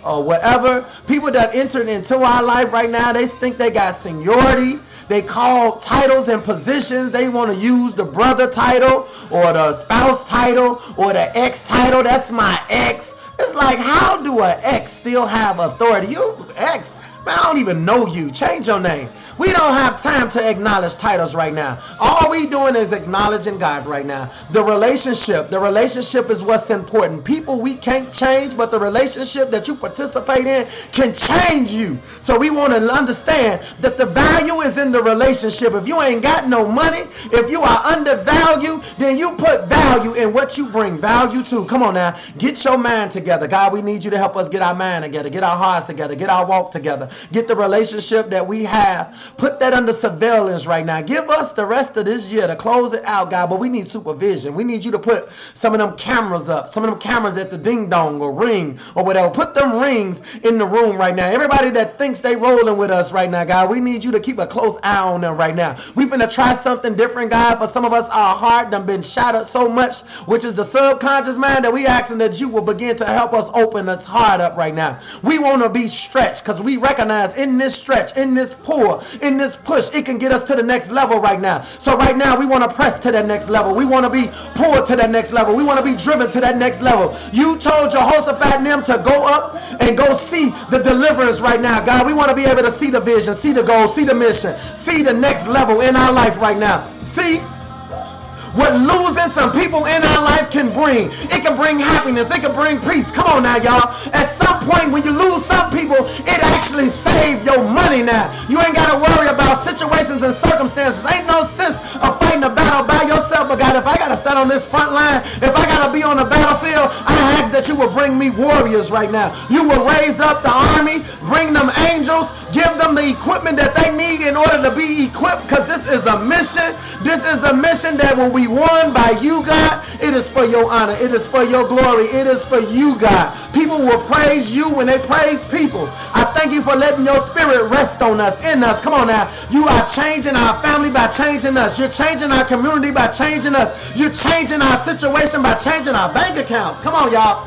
or whatever. People that entered into our life right now, they think they got seniority. They call titles and positions. They want to use the brother title or the spouse title or the ex title. That's my ex. It's like, how do an ex still have authority? You ex, man, I don't even know you. Change your name. We don't have time to acknowledge titles right now. All we doing is acknowledging God right now. The relationship is what's important. People we can't change, but the relationship that you participate in can change you. So we want to understand that the value is in the relationship. If you ain't got no money, if you are undervalued, then you put value in what you bring value to. Come on now, get your mind together. God, we need you to help us get our mind together, get our hearts together, get our walk together, get the relationship that we have. Put that under surveillance right now. Give us the rest of this year to close it out, God, but we need supervision. We need you to put some of them cameras up, some of them cameras at the ding dong or ring or whatever. Put them rings in the room right now. Everybody that thinks they rolling with us right now, God, we need you to keep a close eye on them right now. We're going to try something different, God. For some of us, our heart done been shattered so much, which is the subconscious mind, that we asking that you will begin to help us open us heart up right now. We want to be stretched because we recognize in this stretch, in this pour, in this push, it can get us to the next level right now. So right now we want to press to that next level. We want to be poured to that next level. We want to be driven to that next level. You told Jehoshaphat and them to go up and go see the deliverance right now. God, we want to be able to see the vision, see the goal, see the mission, see the next level in our life right now. See what losing some people in our life can bring. It can bring happiness. It can bring peace. Come on now, y'all. At some point, when you lose some people, it actually saves your money now. You ain't got to worry about situations and circumstances. Ain't no sense of fighting a battle by yourself. But God, if I got to stand on this front line, if I got to be on the battlefield, I ask that you will bring me warriors right now. You will raise up the army, bring them angels, give them the equipment that they need in order to be equipped, because this is a mission. This is a mission that will be won by you, God. It is for your honor. It is for your glory. It is for you, God. People will praise you when they praise people. I thank you for letting your spirit rest on us, in us. Come on now. You are changing our family by changing us. You're changing our community by changing us. You're changing our situation by changing our bank accounts. Come on, y'all.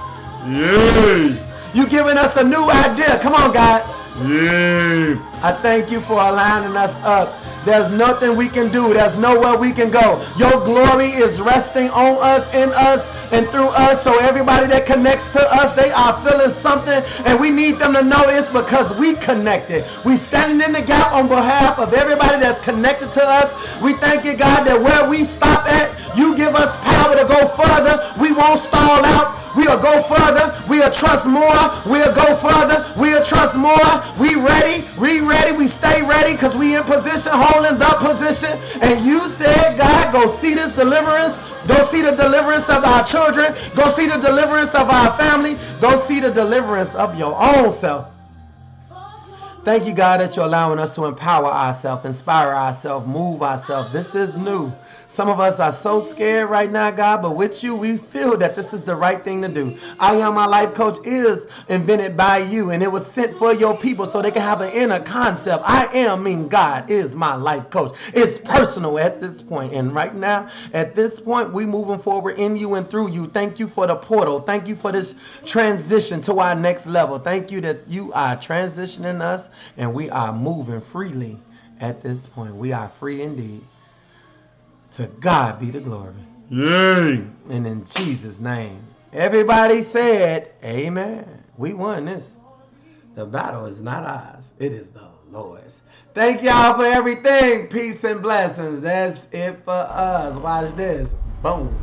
Yay. You're giving us a new idea. Come on, God. Yay. I thank you for aligning us up. There's nothing we can do. There's nowhere we can go. Your glory is resting on us, in us, and through us. So everybody that connects to us, they are feeling something, and we need them to know it's because we connected. We standing in the gap on behalf of everybody that's connected to us. We thank you, God, that where we stop at, you give us power to go further. We won't stall out. We'll go further. We'll trust more. We'll go further. We'll trust more. We ready. We stay ready because we in position, holding the position. And you said, God, go see this deliverance. Go see the deliverance of our children. Go see the deliverance of our family. Go see the the deliverance of your own self. Thank you, God, that you're allowing us to empower ourselves, inspire ourselves, move ourselves. This is new. Some of us are so scared right now, God, but with you, we feel that this is the right thing to do. I Am My Life Coach is invented by you, and it was sent for your people so they can have an inner concept. I am mean God is my life coach. It's personal at this point. And right now, at this point, we moving forward in you and through you. Thank you for the portal. Thank you for this transition to our next level. Thank you that you are transitioning us, and we are moving freely at this point. We are free indeed. To God be the glory. Yay! And in Jesus' name, everybody said, amen. We won this. The battle is not ours. It is the Lord's. Thank y'all for everything. Peace and blessings. That's it for us. Watch this. Boom.